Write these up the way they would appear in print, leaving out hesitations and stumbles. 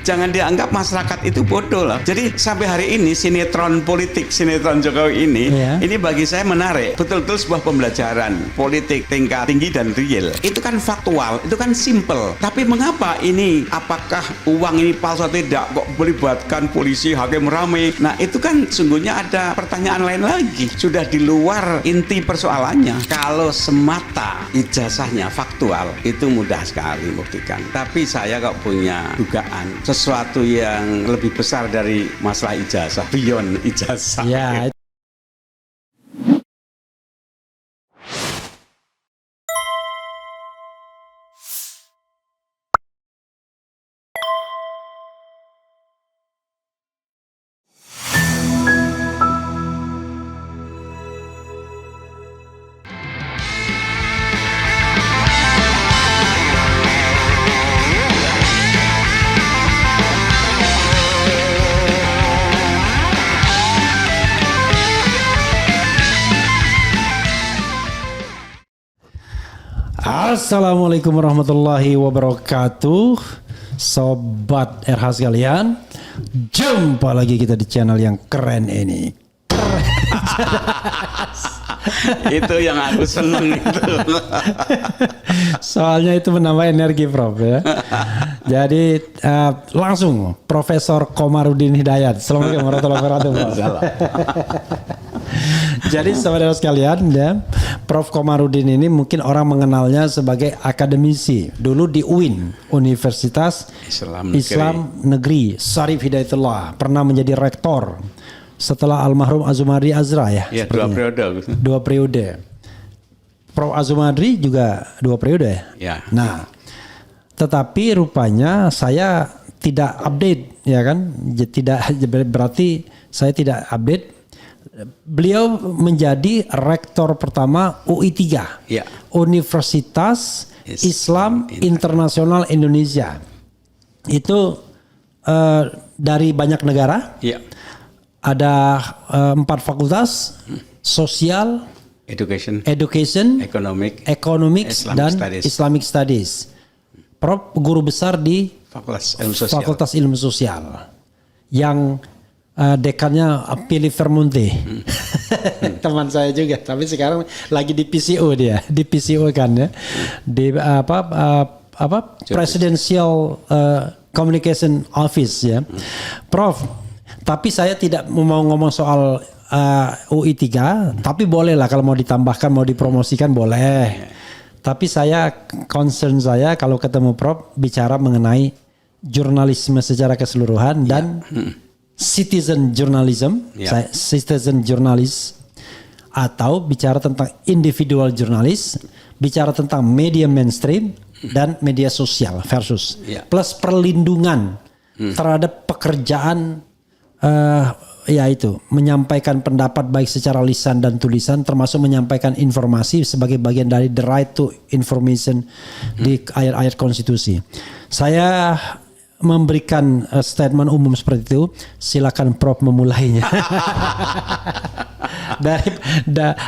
jangan dianggap masyarakat itu bodoh lah. Jadi sampai hari ini sinetron politik, sinetron Jokowi ini bagi saya menarik. Betul-betul sebuah pembelajaran politik tingkat tinggi dan real. Itu kan faktual, itu kan simple. Tapi mengapa ini, apakah uang ini palsu atau tidak, kok melibatkan polisi, hakim ramai? Nah itu kan sungguhnya ada pertanyaan lain lagi. Sudah di luar inti persoalannya. Kalau semata ijazahnya faktual, itu mudah sekali membuktikan. Tapi saya kok punya dugaan sesuatu yang lebih besar dari masalah ijazah, beyond ijazah. Ya. Assalamualaikum warahmatullahi wabarakatuh, sobat RH sekalian. Jumpa lagi kita di channel yang keren ini. Itu yang aku seneng itu. Soalnya itu menambah energi, Prof, ya. Jadi langsung Profesor Komarudin Hidayat. Assalamualaikum warahmatullahi wabarakatuh. Jadi saudara sekalian, ya, Prof Komarudin ini mungkin orang mengenalnya sebagai akademisi. Dulu di UIN, Universitas Islam Negeri Syarif Hidayatullah, pernah menjadi rektor setelah almarhum Azumardi Azra, ya. Ya, 2 periode. 2 periode. Prof Azumardi juga 2 periode. Ya. Nah, tetapi rupanya saya tidak update, ya kan? Tidak, berarti saya tidak update. Beliau menjadi rektor pertama UI 3, ya. Universitas Islam Internasional Indonesia. Itu dari banyak negara. Ya. Ada 4 fakultas: sosial, education, economics dan Islamic Studies. Prof guru besar di Fakultas Ilmu Sosial, yang dekannya Pilih Vermonte. Teman saya juga, tapi sekarang lagi di PCO dia, di PCO kan, ya, di Presidential Communication Office, ya. Prof, tapi saya tidak mau ngomong soal UI 3, tapi boleh lah kalau mau ditambahkan, mau dipromosikan boleh. Tapi saya concern saya kalau ketemu Prof bicara mengenai jurnalisme secara keseluruhan dan citizen journalism, citizen journalist, atau bicara tentang individual jurnalis, bicara tentang media mainstream dan media sosial versus plus perlindungan terhadap pekerjaan, yaitu menyampaikan pendapat baik secara lisan dan tulisan, termasuk menyampaikan informasi sebagai bagian dari the right to information di ayat-ayat konstitusi. Saya memberikan statement umum seperti itu, silakan Prof memulainya. Dari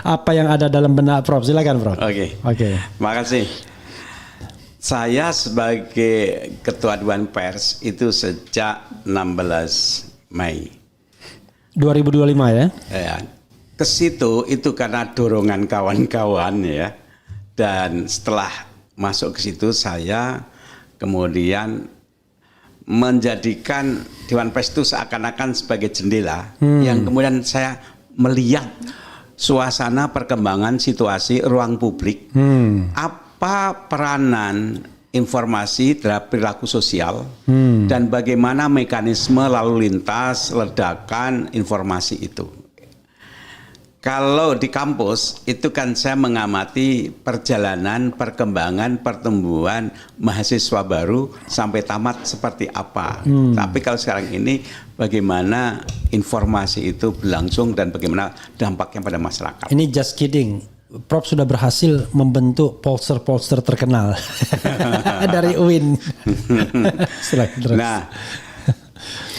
apa yang ada dalam benak Prof, silakan Prof. Oke. Makasih. Saya sebagai Ketua Dewan Pers itu sejak 16 Mei 2025, ya. Ya. Ke situ itu karena dorongan kawan-kawan, ya. Dan setelah masuk ke situ saya kemudian menjadikan Dewan Pers itu seakan-akan sebagai jendela yang kemudian saya melihat suasana perkembangan situasi ruang publik, apa peranan informasi terhadap perilaku sosial dan bagaimana mekanisme lalu lintas ledakan informasi itu. Kalau di kampus itu kan saya mengamati perjalanan, perkembangan, pertumbuhan mahasiswa baru sampai tamat seperti apa. Tapi kalau sekarang ini bagaimana informasi itu berlangsung dan bagaimana dampaknya pada masyarakat. Ini just kidding. Prof sudah berhasil membentuk pollster terkenal dari UIN. Nah,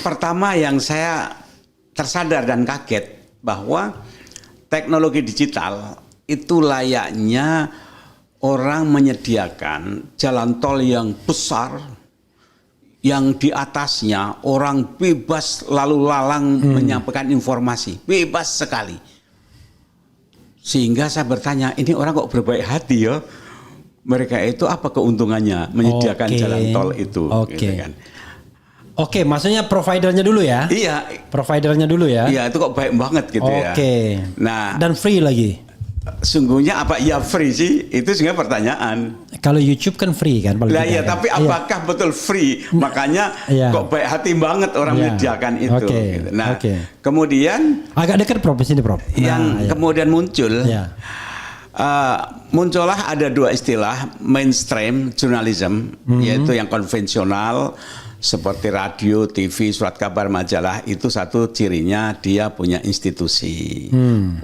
pertama yang saya tersadar dan kaget bahwa teknologi digital itu layaknya orang menyediakan jalan tol yang besar yang di atasnya orang bebas lalu lalang menyampaikan informasi, bebas sekali. Sehingga saya bertanya, ini orang kok berbaik hati ya? Mereka itu apa keuntungannya menyediakan jalan tol itu? Gitu kan. Oke, maksudnya providernya dulu ya? Iya. Providernya dulu ya? Iya, itu kok baik banget gitu ya. Oke. Nah, dan free lagi? Sungguhnya apa iya free sih? Itu sebenarnya pertanyaan. Kalau YouTube kan free kan? Lah iya, tapi apakah betul free? Makanya kok baik hati banget orang menyediakan itu. Gitu. Nah, kemudian agak dekat Prof, sini Prof. Yang kemudian muncul, muncullah ada dua istilah mainstream journalism, yaitu yang konvensional seperti radio, TV, surat kabar, majalah. Itu satu cirinya dia punya institusi,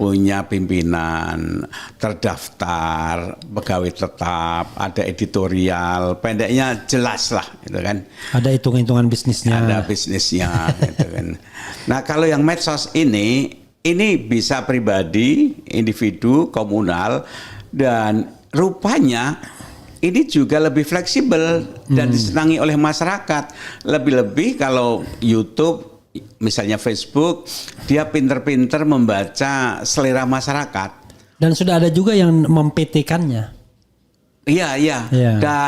punya pimpinan, terdaftar, pegawai tetap, ada editorial, pendeknya jelas lah, gitu kan. Ada hitung-hitungan bisnisnya. Ada bisnisnya, gitu kan. Nah kalau yang medsos ini bisa pribadi, individu, komunal, dan rupanya ini juga lebih fleksibel dan disenangi oleh masyarakat. Lebih-lebih kalau YouTube, misalnya Facebook, dia pinter-pinter membaca selera masyarakat. Dan sudah ada juga yang mempetikannya. Iya.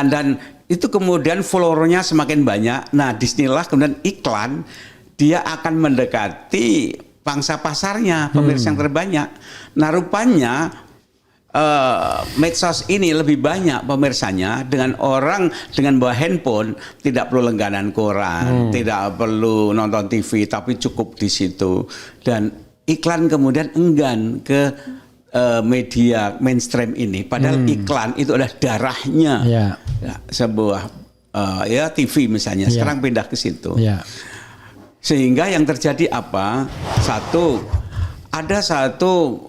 Dan itu kemudian followernya semakin banyak. Nah, disinilah kemudian iklan, dia akan mendekati pangsa pasarnya, pemirsa yang terbanyak. Nah, rupanya medsos ini lebih banyak pemirsanya dengan orang dengan bawa handphone, tidak perlu langganan koran, tidak perlu nonton TV, tapi cukup di situ. Dan iklan kemudian enggan ke media mainstream ini, padahal iklan itu adalah darahnya sebuah TV misalnya. Sekarang pindah ke situ. Sehingga yang terjadi apa? Ada satu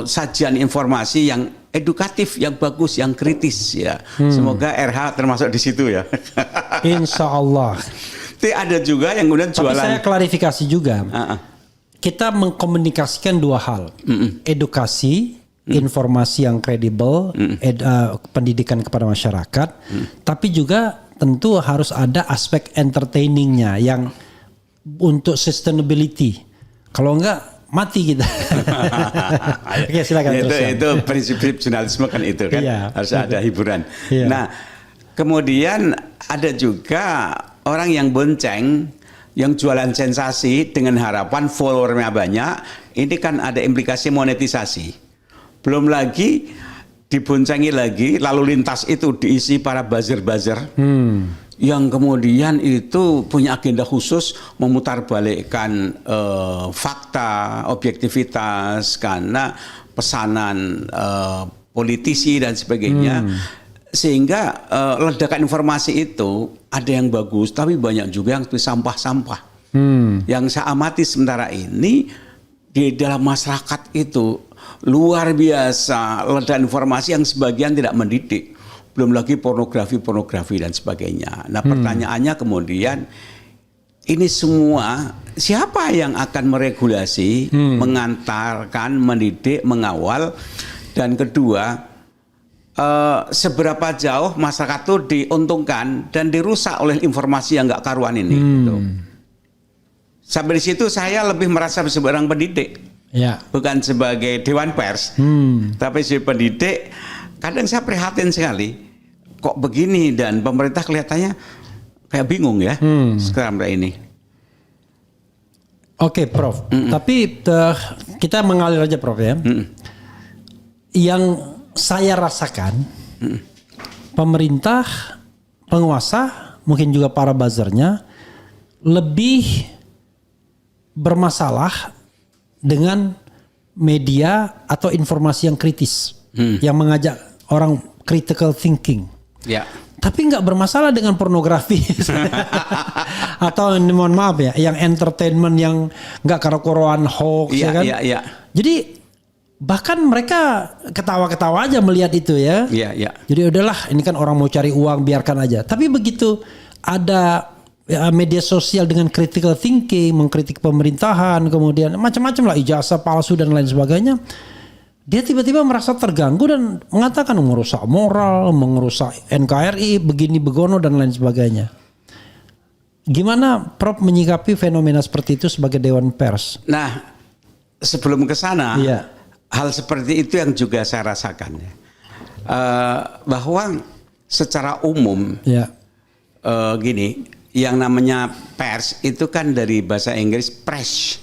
sajian informasi yang edukatif, yang bagus, yang kritis ya. Semoga RH termasuk di situ ya. Insya Allah. Tapi ada juga yang kemudian jualan. Tapi saya klarifikasi juga. Kita mengkomunikasikan dua hal. Edukasi, informasi yang kredibel, pendidikan kepada masyarakat. Tapi juga tentu harus ada aspek entertainingnya yang untuk sustainability. Kalau enggak mati kita. Oke, silakan itu prinsip jurnalisme kan itu kan, harus ada hiburan. Nah, kemudian ada juga orang yang bonceng, yang jualan sensasi dengan harapan followernya banyak. Ini kan ada implikasi monetisasi. Belum lagi diboncengi lagi, lalu lintas itu diisi para buzzer-buzzer. Yang kemudian itu punya agenda khusus memutarbalikkan fakta, objektivitas karena pesanan politisi dan sebagainya. Sehingga ledakan informasi itu ada yang bagus, tapi banyak juga yang sampah-sampah. Yang saya amati sementara ini di dalam masyarakat itu luar biasa ledakan informasi yang sebagian tidak mendidik. Belum lagi pornografi dan sebagainya. Nah pertanyaannya kemudian, ini semua siapa yang akan meregulasi, mengantarkan, mendidik, mengawal, dan kedua seberapa jauh masyarakat itu diuntungkan dan dirusak oleh informasi yang nggak karuan ini. Gitu. Sampai di situ saya lebih merasa sebagai orang pendidik, bukan sebagai dewan pers, tapi sebagai pendidik. Kadang saya prihatin sekali, kok begini, dan pemerintah kelihatannya kayak bingung ya sekarang ini. Oke, Prof. Tapi kita mengalir aja, Prof ya. Yang saya rasakan, pemerintah, penguasa, mungkin juga para buzzernya lebih bermasalah dengan media atau informasi yang kritis, yang mengajak orang critical thinking. Tapi nggak bermasalah dengan pornografi atau mohon maaf ya, yang entertainment yang nggak karu-karuan hoax ya kan. Jadi bahkan mereka ketawa-ketawa aja melihat itu ya. Jadi udahlah, ini kan orang mau cari uang, biarkan aja. Tapi begitu ada media sosial dengan critical thinking, mengkritik pemerintahan, kemudian macam-macam lah, ijazah palsu dan lain sebagainya, dia tiba-tiba merasa terganggu dan mengatakan merusak moral, merusak NKRI, begini begono dan lain sebagainya. Gimana Prof menyikapi fenomena seperti itu sebagai Dewan Pers? Nah, sebelum ke sana, Iya. hal seperti itu yang juga saya rasakan ya. Bahwa secara umum Ya. gini, yang namanya pers itu kan dari bahasa Inggris press.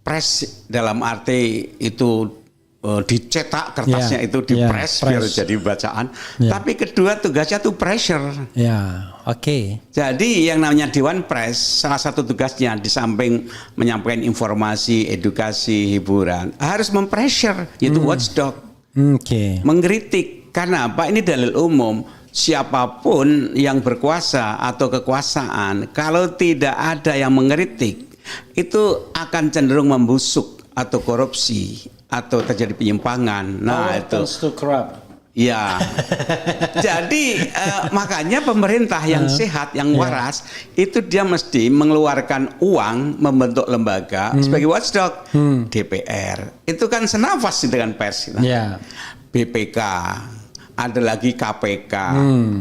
Press dalam arti itu dicetak kertasnya Ya, itu di ya, press biar press. jadi bacaan. Ya. Tapi kedua tugasnya tuh pressure. Ya, oke. Jadi yang namanya Dewan Pers salah satu tugasnya di samping menyampaikan informasi, edukasi, hiburan harus mempressure, yaitu watchdog, Oke. mengkritik. Karena apa? Ini dalil umum. Siapapun yang berkuasa atau kekuasaan, kalau tidak ada yang mengkritik, itu akan cenderung membusuk atau korupsi atau terjadi penyimpangan. Nah itu. Ya, jadi makanya pemerintah yang sehat, yang waras, itu dia mesti mengeluarkan uang membentuk lembaga sebagai watchdog. DPR itu kan senafas dengan pers, Ya. BPK, ada lagi KPK,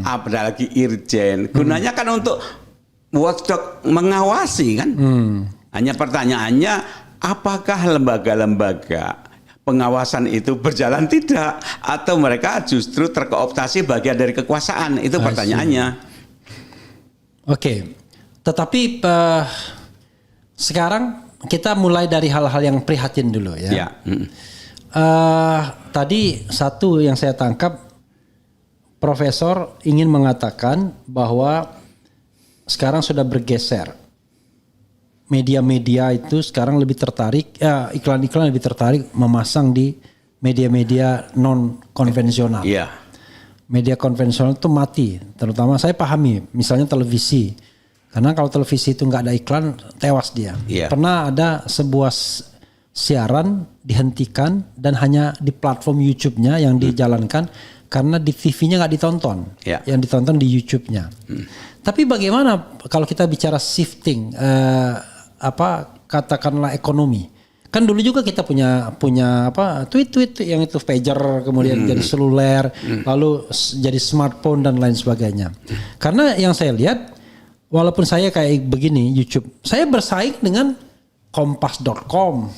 ada lagi Irjen. Gunanya kan untuk watchdog, mengawasi kan. Hanya pertanyaannya, apakah lembaga-lembaga pengawasan itu berjalan tidak, atau mereka justru terkooptasi bagian dari kekuasaan? Itu pertanyaannya. Oke. Tetapi sekarang kita mulai dari hal-hal yang prihatin dulu ya. Ya. Tadi satu yang saya tangkap, Profesor ingin mengatakan bahwa sekarang sudah bergeser. Media-media itu sekarang lebih tertarik, iklan-iklan lebih tertarik memasang di media-media non konvensional. Iya. Media konvensional itu mati, terutama saya pahami, misalnya televisi. Karena kalau televisi itu nggak ada iklan, tewas dia. Iya. Pernah ada sebuah siaran dihentikan dan hanya di platform YouTube-nya yang dijalankan karena di TV-nya nggak ditonton, Iya. yang ditonton di YouTube-nya. Tapi bagaimana kalau kita bicara shifting, katakanlah ekonomi? Kan dulu juga kita punya tweet yang itu pager, kemudian jadi seluler, lalu jadi smartphone dan lain sebagainya. Karena yang saya lihat, walaupun saya kayak begini YouTube, saya bersaing dengan kompas.com,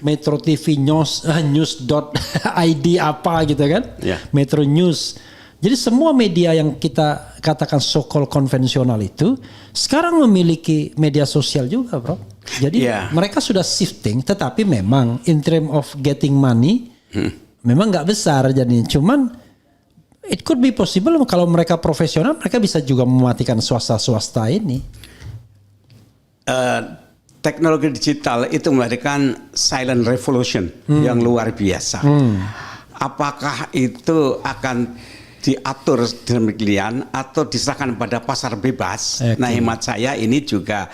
Metro TV news.id apa gitu kan, Metro News. Jadi semua media yang kita katakan so-called konvensional itu sekarang memiliki media sosial juga, bro. Jadi mereka sudah shifting, tetapi memang in term of getting money memang nggak besar jadinya. Cuman it could be possible kalau mereka profesional, mereka bisa juga mematikan swasta-swasta ini. Teknologi digital itu melahirkan silent revolution yang luar biasa. Apakah itu akan diatur demikian atau diserahkan pada pasar bebas? Nah, hemat saya ini juga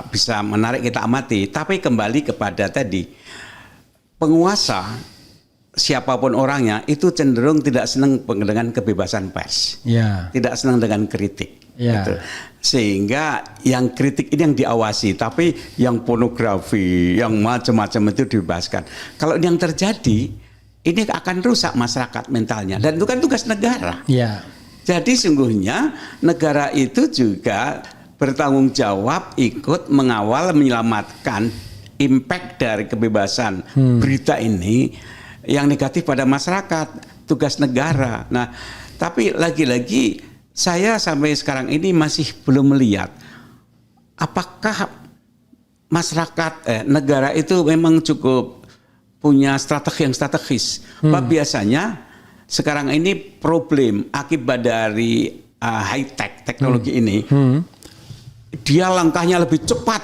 bisa menarik kita amati. Tapi kembali kepada tadi, penguasa siapapun orangnya itu cenderung tidak senang dengan kebebasan pers, tidak senang dengan kritik. Gitu. Sehingga yang kritik ini yang diawasi, tapi yang pornografi, yang macam-macam itu dibebaskan. Kalau ini yang terjadi, ini akan rusak masyarakat mentalnya, dan itu kan tugas negara. Jadi sungguhnya negara itu juga bertanggung jawab ikut mengawal, menyelamatkan impact dari kebebasan berita ini yang negatif pada masyarakat, tugas negara. Nah, tapi lagi-lagi saya sampai sekarang ini masih belum melihat apakah masyarakat negara itu memang cukup punya strategi yang strategis. Biasanya sekarang ini problem akibat dari high tech teknologi ini, dia langkahnya lebih cepat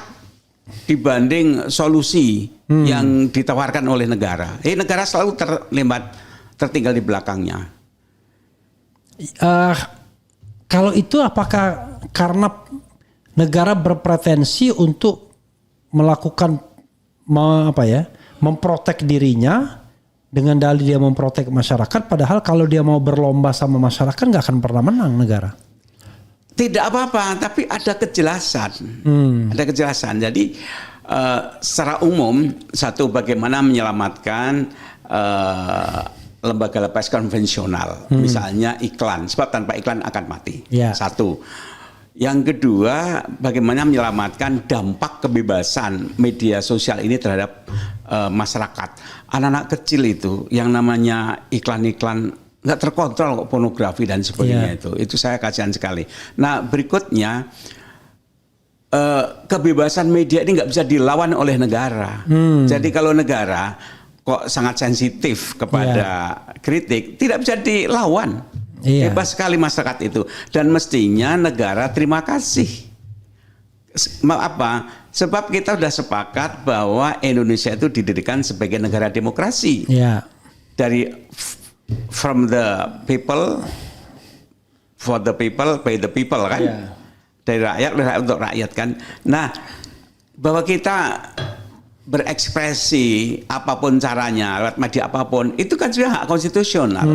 dibanding solusi yang ditawarkan oleh negara. Negara selalu tertinggal di belakangnya. Kalau itu apakah karena negara berpretensi untuk melakukan memprotek dirinya dengan dalih dia memprotek masyarakat, padahal kalau dia mau berlomba sama masyarakat nggak akan pernah menang negara? Tidak apa-apa, tapi ada kejelasan. Ada kejelasan. Jadi secara umum, satu, bagaimana menyelamatkan lembaga pers konvensional, misalnya iklan, sebab tanpa iklan akan mati. Satu. Yang kedua, bagaimana menyelamatkan dampak kebebasan media sosial ini terhadap masyarakat. Anak-anak kecil itu yang namanya iklan-iklan nggak terkontrol kok, pornografi dan sebagainya itu saya kasihan sekali. Nah berikutnya, kebebasan media ini nggak bisa dilawan oleh negara. Jadi kalau negara kok sangat sensitif kepada kritik, tidak bisa dilawan. Bebas sekali masyarakat itu, dan mestinya negara terima kasih. Apa? Sebab kita sudah sepakat bahwa Indonesia itu didirikan sebagai negara demokrasi. Dari from the people, for the people, by the people kan. Dari rakyat untuk rakyat kan. Nah, bahwa kita berekspresi apapun caranya lewat media apapun itu kan sudah hak konstitusional.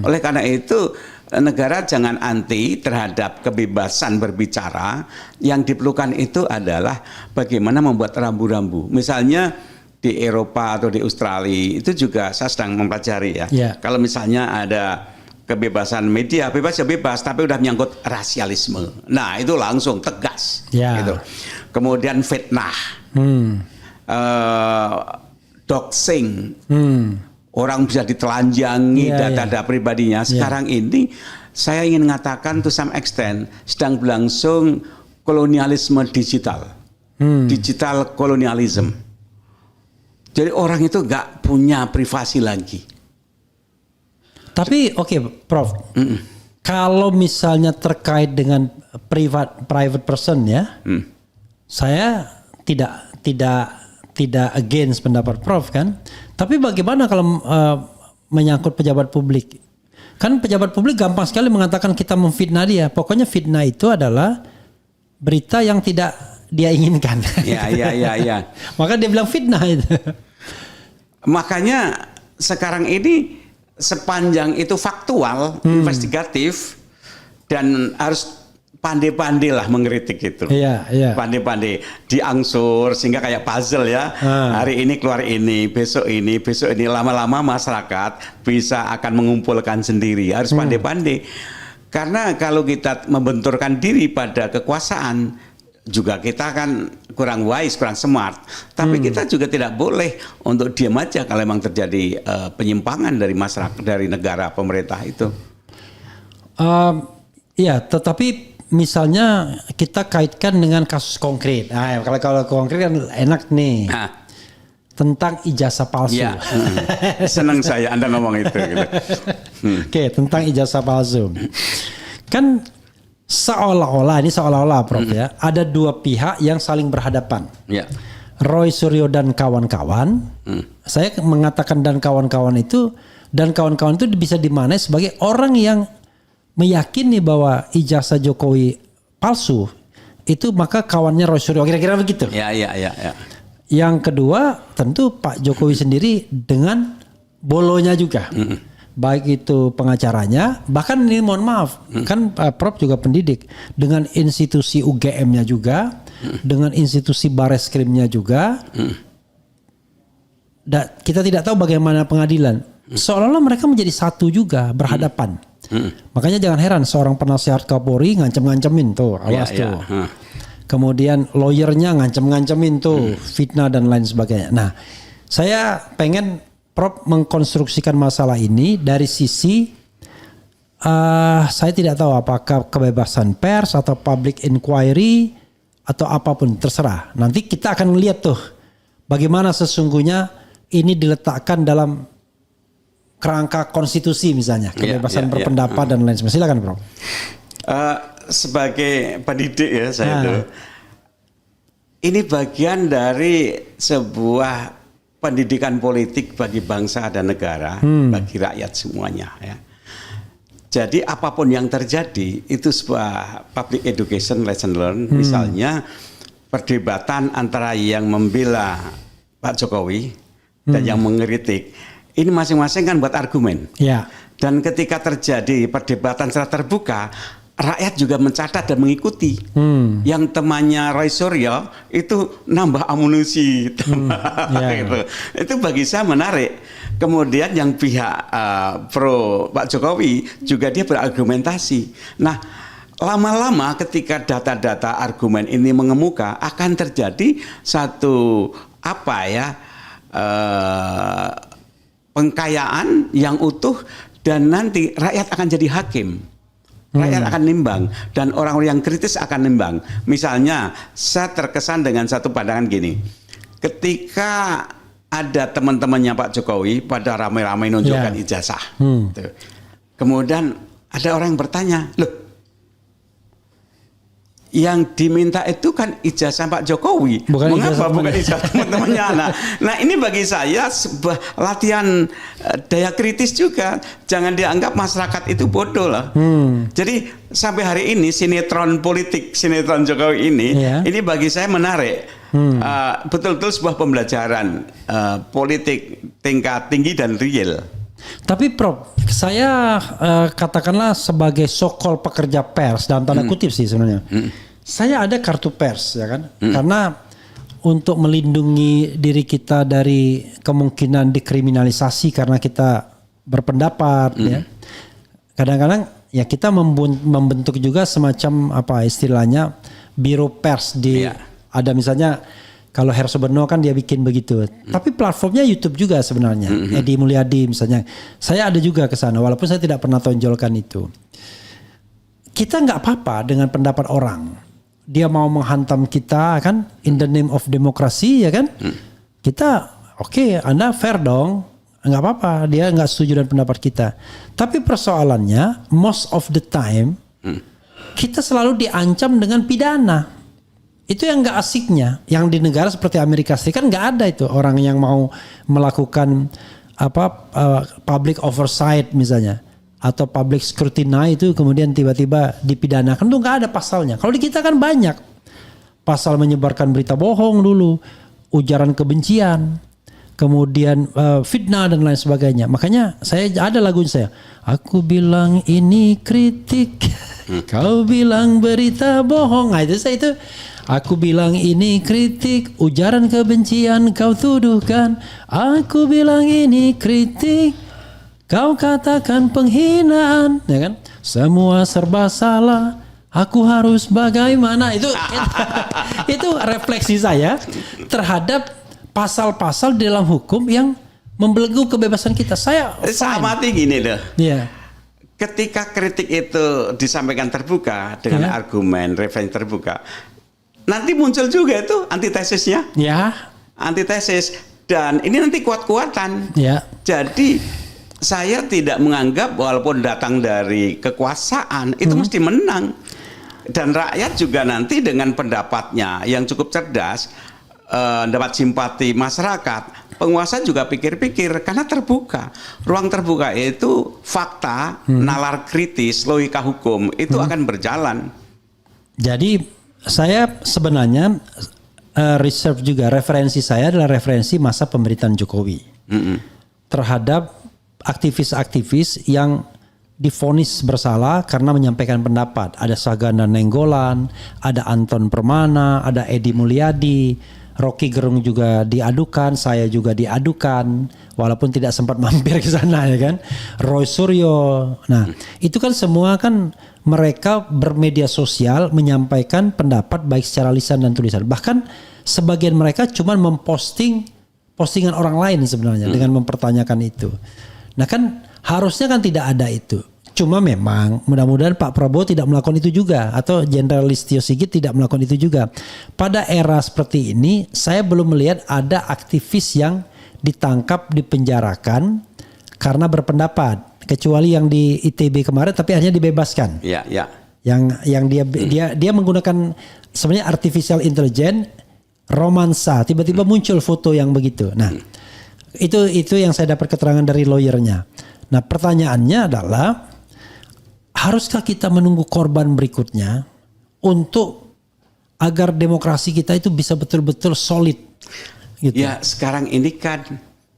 Oleh karena itu negara jangan anti terhadap kebebasan berbicara. Yang diperlukan itu adalah bagaimana membuat rambu-rambu. Misalnya di Eropa atau di Australia itu juga saya sedang mempelajari ya. Kalau misalnya ada kebebasan media, bebas ya bebas, tapi udah menyangkut rasialisme. Nah itu langsung tegas. Gitu. Kemudian fitnah. Doxing, orang bisa ditelanjangi data-data pribadinya. Sekarang ini saya ingin mengatakan to some extent sedang berlangsung kolonialisme digital, digital kolonialisme. Jadi orang itu nggak punya privasi lagi. Tapi Prof, kalau misalnya terkait dengan private person ya, saya tidak against pendapat Prof kan. Tapi bagaimana kalau menyangkut pejabat publik? Kan pejabat publik gampang sekali mengatakan kita memfitnah dia. Pokoknya fitnah itu adalah berita yang tidak dia inginkan. Ya. Maka dia bilang fitnah itu. Makanya sekarang ini sepanjang itu faktual, investigatif, dan harus pandai-pandai lah mengkritik itu. Pandai-pandai diangsur sehingga kayak puzzle ya. Hari ini keluar ini, besok ini, lama-lama masyarakat bisa akan mengumpulkan sendiri. Harus pandai-pandai. Karena kalau kita membenturkan diri pada kekuasaan, juga kita kan kurang wise, kurang smart. Tapi kita juga tidak boleh untuk diam aja kalau memang terjadi penyimpangan dari masyarakat, dari negara, pemerintah itu. Tetapi misalnya kita kaitkan dengan kasus konkret. Nah, kalau konkret kan enak nih. Tentang ijazah palsu. Senang saya Anda ngomong itu. Gitu. Tentang ijazah palsu. Kan seolah-olah Prof ya, ada dua pihak yang saling berhadapan. Roy Suryo dan kawan-kawan. Saya mengatakan dan kawan-kawan itu bisa dimaknai sebagai orang yang meyakini bahwa ijazah Jokowi palsu itu, maka kawannya Roy Suryo, kira-kira begitu. Yang kedua tentu Pak Jokowi sendiri dengan bolonya juga, baik itu pengacaranya, bahkan ini mohon maaf kan Prof juga pendidik, dengan institusi UGM-nya juga, dengan institusi Bareskrimnya juga. Kita tidak tahu bagaimana pengadilan. Seolah-olah mereka menjadi satu juga, berhadapan. Makanya jangan heran seorang penasihat Kapolri ngancem-ngancemin tuh, awas tuh. Kemudian lawyernya ngancem-ngancemin tuh, fitnah dan lain sebagainya. Nah, saya pengen Prof mengkonstruksikan masalah ini dari sisi saya tidak tahu apakah kebebasan pers atau public inquiry atau apapun, terserah. Nanti kita akan lihat tuh bagaimana sesungguhnya ini diletakkan dalam kerangka konstitusi misalnya, kebebasan berpendapat dan lain sebagainya. Silakan Prof. Sebagai pendidik ya saya itu, ini bagian dari sebuah pendidikan politik bagi bangsa dan negara, bagi rakyat semuanya ya. Jadi apapun yang terjadi itu sebuah public education lesson learn. Misalnya perdebatan antara yang membela Pak Jokowi dan yang mengkritik. Ini masing-masing kan buat argumen. Dan ketika terjadi perdebatan secara terbuka, rakyat juga mencatat dan mengikuti. Yang temannya Roy Suryo itu nambah amunisi, gitu. Itu bagi saya menarik. Kemudian yang pihak pro Pak Jokowi juga dia berargumentasi. Nah, lama-lama ketika data-data argumen ini mengemuka akan terjadi satu pengkayaan yang utuh dan nanti rakyat akan jadi hakim. Rakyat akan nimbang dan orang-orang yang kritis akan nimbang. Misalnya saya terkesan dengan satu pandangan gini. Ketika ada teman-temannya Pak Jokowi pada ramai-ramai nunjukkan ijazah. Kemudian ada orang yang bertanya, loh, yang diminta itu kan ijazah Pak Jokowi, mengapa bukan ijazah teman-temannya? Nah ini bagi saya sebuah latihan daya kritis juga. Jangan dianggap masyarakat itu bodoh lah. Jadi sampai hari ini sinetron politik, sinetron Jokowi ini bagi saya menarik. Betul-betul sebuah pembelajaran politik tingkat tinggi dan real. Tapi Prof, saya katakanlah sebagai sokol pekerja pers dalam tanda kutip sih sebenarnya. Saya ada kartu pers ya kan, karena untuk melindungi diri kita dari kemungkinan dikriminalisasi karena kita berpendapat ya. Kadang-kadang ya kita membentuk juga semacam apa istilahnya biro pers di ada misalnya. Kalau Herso Beno kan dia bikin begitu. Tapi platformnya YouTube juga sebenarnya. Edi Mulyadi misalnya. Saya ada juga ke sana walaupun saya tidak pernah tonjolkan itu. Kita nggak apa-apa dengan pendapat orang. Dia mau menghantam kita kan in the name of demokrasi ya kan. Kita oke, Anda fair dong. Nggak apa-apa, dia nggak setuju dengan pendapat kita. Tapi persoalannya most of the time kita selalu diancam dengan pidana. Itu yang nggak asiknya. Yang di negara seperti Amerika Serikat nggak ada itu orang yang mau melakukan public oversight misalnya atau public scrutiny itu kemudian tiba-tiba dipidanakan tuh nggak ada pasalnya. Kalau di kita kan banyak pasal menyebarkan berita bohong dulu, ujaran kebencian, kemudian fitnah dan lain sebagainya. Makanya saya ada lagunya saya. Aku bilang ini kritik, kau bilang berita bohong. Nah, itu saya itu. Aku bilang ini kritik, ujaran kebencian kau tuduhkan. Aku bilang ini kritik, kau katakan penghinaan, ya kan? Semua serba salah, aku harus bagaimana? Itu refleksi saya terhadap pasal-pasal di dalam hukum yang membelenggu kebebasan kita. Saya amati gini loh. Iya. Ketika kritik itu disampaikan terbuka dengan argumen referensi terbuka, nanti muncul juga itu antitesisnya. Ya. Antitesis. Dan ini nanti kuat-kuatan. Ya. Jadi saya tidak menganggap walaupun datang dari kekuasaan itu mesti menang. Dan rakyat juga nanti dengan pendapatnya yang cukup cerdas dapat simpati masyarakat. Penguasa juga pikir-pikir karena terbuka. Ruang terbuka itu fakta, nalar kritis, logika hukum itu akan berjalan. Jadi saya sebenarnya reserve juga, referensi saya adalah referensi masa pemerintahan Jokowi terhadap aktivis-aktivis yang divonis bersalah karena menyampaikan pendapat. Ada Saganda Nenggolan, ada Anton Permana, ada Edi Mulyadi, Rocky Gerung juga diadukan, saya juga diadukan, walaupun tidak sempat mampir ke sana ya kan. Roy Suryo, nah itu kan semua kan mereka bermedia sosial menyampaikan pendapat baik secara lisan dan tulisan. Bahkan sebagian mereka cuma memposting postingan orang lain sebenarnya dengan mempertanyakan itu. Nah kan harusnya kan tidak ada itu. Cuma memang mudah-mudahan Pak Prabowo tidak melakukan itu juga atau Jenderal Listio Sigit tidak melakukan itu juga. Pada era seperti ini saya belum melihat ada aktivis yang ditangkap, dipenjarakan karena berpendapat. Kecuali yang di ITB kemarin tapi akhirnya dibebaskan. Ya, ya. Yang dia menggunakan sebenarnya artificial intelligence, romansa, tiba-tiba muncul foto yang begitu. Nah, itu yang saya dapat keterangan dari lawyernya. Nah, pertanyaannya adalah haruskah kita menunggu korban berikutnya untuk agar demokrasi kita itu bisa betul-betul solid gitu. Ya, sekarang ini kan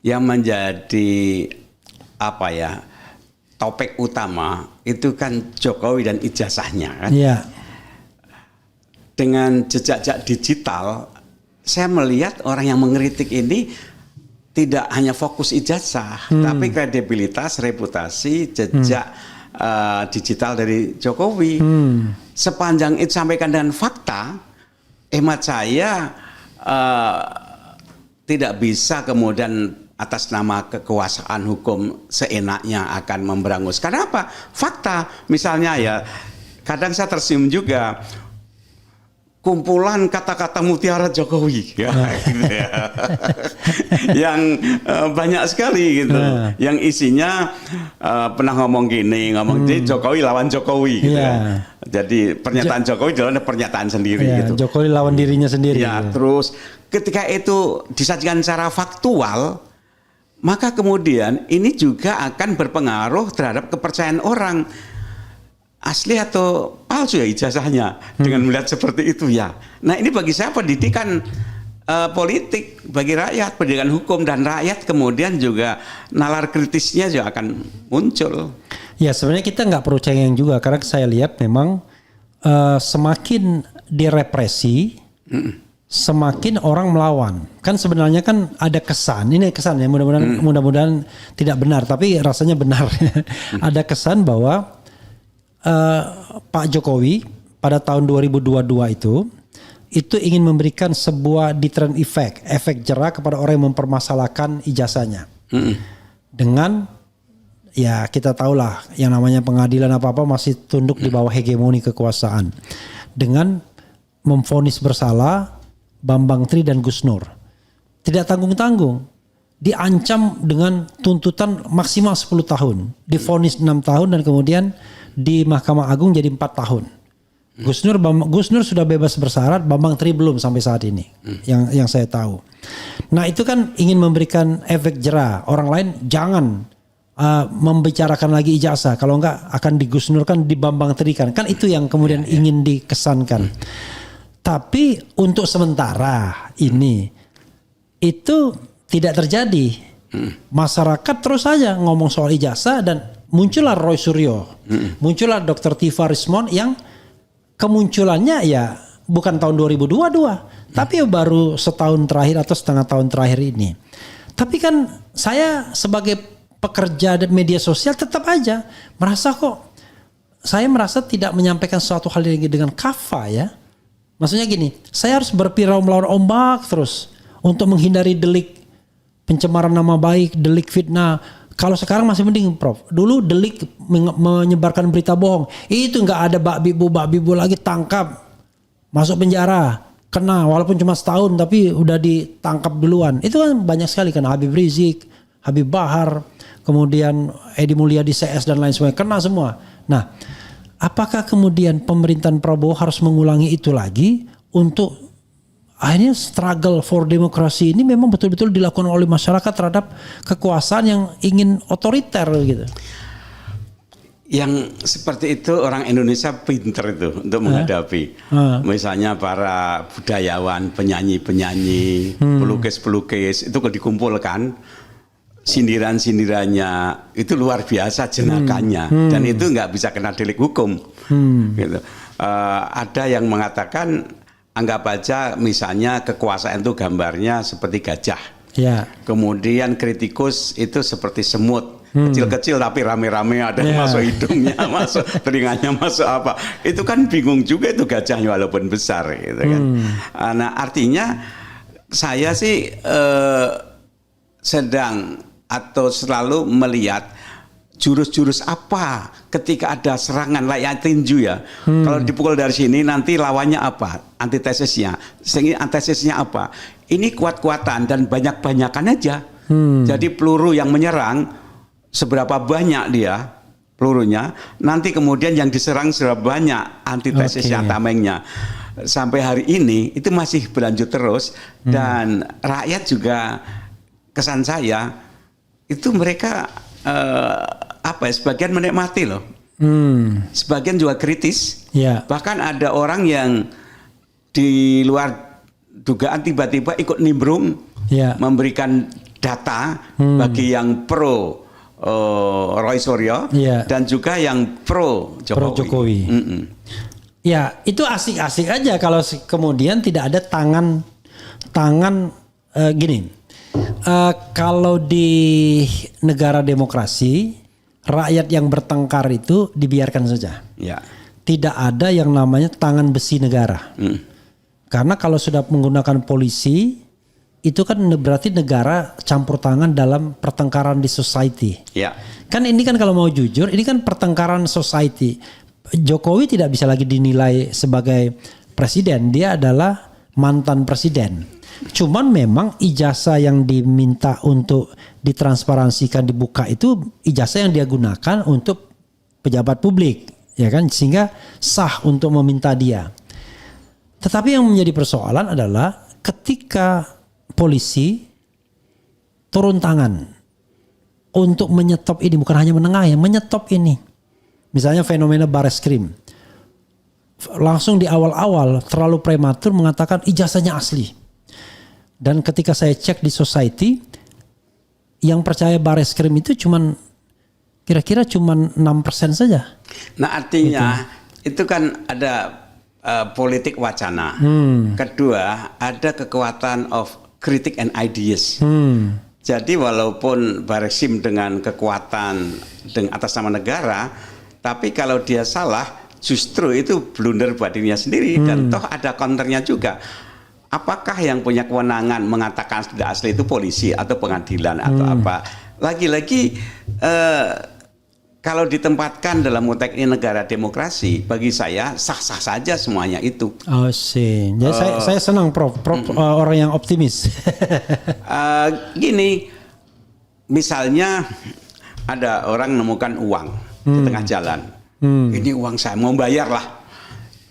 yang menjadi topik utama itu kan Jokowi dan ijazahnya kan. Iya. Dengan jejak digital, saya melihat orang yang mengkritik ini tidak hanya fokus ijazah, tapi kredibilitas, reputasi, jejak digital dari Jokowi. sepanjang itu sampaikan dengan fakta, hemat saya tidak bisa kemudian atas nama kekuasaan hukum seenaknya akan memberangus. Karena apa? Fakta. Misalnya ya, kadang saya tersenyum juga. Kumpulan kata-kata mutiara Jokowi, ya, gitu ya. Yang banyak sekali gitu, yang isinya pernah ngomong gini, jadi Jokowi lawan Jokowi, gitu ya. Jadi pernyataan Jokowi adalah pernyataan sendiri, gitu. Jokowi lawan dirinya sendiri. Ya, terus ketika itu disajikan secara faktual, maka kemudian ini juga akan berpengaruh terhadap kepercayaan orang. Asli atau palsu ya ijazahnya dengan melihat seperti itu ya. Nah ini bagi saya pendidikan politik bagi rakyat, pendidikan hukum, dan rakyat kemudian juga nalar kritisnya juga akan muncul. Ya sebenarnya kita nggak perlu cengeng juga karena saya lihat memang semakin direpresi, semakin orang melawan. Kan sebenarnya kan ada kesan, ini kesan ya mudah-mudahan tidak benar, tapi rasanya benar. Ada kesan bahwa Pak Jokowi pada tahun 2022 itu ingin memberikan sebuah deterrent effect, efek jera kepada orang yang mempermasalahkan ijazahnya. Dengan ya kita tahulah yang namanya pengadilan apa-apa masih tunduk di bawah hegemoni kekuasaan. Dengan memvonis bersalah Bambang Tri dan Gus Nur. Tidak tanggung-tanggung. Diancam dengan tuntutan maksimal 10 tahun. Divonis 6 tahun dan kemudian di Mahkamah Agung jadi 4 tahun. Gus Nur sudah bebas bersyarat, Bambang Tri belum sampai saat ini. Yang saya tahu. Nah itu kan ingin memberikan efek jera. Orang lain jangan membicarakan lagi ijazah. Kalau enggak akan di Gus Nur kan di Bambang Tri kan. Kan itu yang kemudian ingin dikesankan. Tapi untuk sementara ini itu tidak terjadi. Masyarakat terus saja ngomong soal ijazah dan muncullah Roy Suryo, muncullah Dr. Tiva Rismon yang kemunculannya ya bukan tahun 2022, tapi baru setahun terakhir atau setengah tahun terakhir ini. Tapi kan saya sebagai pekerja media sosial tetap aja merasa tidak menyampaikan suatu hal dengan kafa ya. Maksudnya gini, saya harus berpirau melawan ombak terus untuk menghindari delik pencemaran nama baik, delik fitnah. Kalau sekarang masih mending Prof. Dulu delik menyebarkan berita bohong. Itu nggak ada Bak Bibu lagi, tangkap. Masuk penjara. Kena walaupun cuma setahun tapi udah ditangkap duluan. Itu kan banyak sekali kan. Habib Rizik, Habib Bahar, kemudian Edi Mulyadi CS dan lain sebagainya. Kena semua. Nah apakah kemudian pemerintahan Prabowo harus mengulangi itu lagi untuk akhirnya struggle for demokrasi ini memang betul-betul dilakukan oleh masyarakat terhadap kekuasaan yang ingin otoriter gitu. Yang seperti itu orang Indonesia pinter itu untuk menghadapi. Misalnya para budayawan, penyanyi-penyanyi, pelukis-pelukis itu kalau dikumpulkan sindiran-sindirannya itu luar biasa jenakannya dan itu nggak bisa kena delik hukum. Gitu. Ada yang mengatakan anggap aja misalnya kekuasaan itu gambarnya seperti gajah. Ya. Kemudian kritikus itu seperti semut. Kecil-kecil tapi rame-rame ada yang masuk hidungnya, masuk telinganya, masuk apa. Itu kan bingung juga itu gajahnya walaupun besar gitu kan. Nah artinya saya sih sedang atau selalu melihat jurus-jurus apa ketika ada serangan layar tinju ya. Kalau dipukul dari sini nanti lawannya apa? Antitesisnya. Sehingga antitesisnya apa? Ini kuat-kuatan dan banyak-banyakan aja. Jadi peluru yang menyerang seberapa banyak dia pelurunya, nanti kemudian yang diserang seberapa banyak antitesisnya, tamengnya. Sampai hari ini itu masih berlanjut terus dan rakyat juga kesan saya itu mereka sebagian menikmati loh, sebagian juga kritis. Bahkan ada orang yang di luar dugaan tiba-tiba ikut nimbrung, memberikan data bagi yang pro Roy Suryo dan juga yang pro Jokowi. Ya itu asik-asik aja kalau kemudian tidak ada tangan gini. Kalau di negara demokrasi, rakyat yang bertengkar itu dibiarkan saja. tidak ada yang namanya tangan besi negara. Karena kalau sudah menggunakan polisi, itu kan berarti negara campur tangan dalam pertengkaran di society. Ya. Kan ini kan kalau mau jujur, ini kan pertengkaran society. Jokowi tidak bisa lagi dinilai sebagai presiden, dia adalah mantan presiden. Cuman memang ijazah yang diminta untuk ditransparansikan, dibuka itu ijazah yang dia gunakan untuk pejabat publik, ya kan, sehingga sah untuk meminta dia. Tetapi yang menjadi persoalan adalah ketika polisi turun tangan untuk menyetop ini, bukan hanya menengahi, menyetop ini. Misalnya fenomena Bareskrim. Langsung di awal-awal terlalu prematur mengatakan ijazahnya asli. Dan ketika saya cek di society, yang percaya Bareskrim itu kira-kira cuman 6% saja. Nah artinya itu kan ada politik wacana. Kedua, ada kekuatan of critic and ideas. Jadi walaupun Bareskrim dengan kekuatan atas nama negara, tapi kalau dia salah, justru itu blunder buat dirinya sendiri. Dan toh ada counternya juga. Apakah yang punya kewenangan mengatakan tidak asli itu polisi atau pengadilan atau apa? Lagi-lagi kalau ditempatkan dalam konteks ini negara demokrasi, bagi saya sah-sah saja semuanya itu. Oh sih, jadi saya senang Prof orang yang optimis. Gini, misalnya ada orang menemukan uang di tengah jalan. Ini uang saya, mau bayar lah.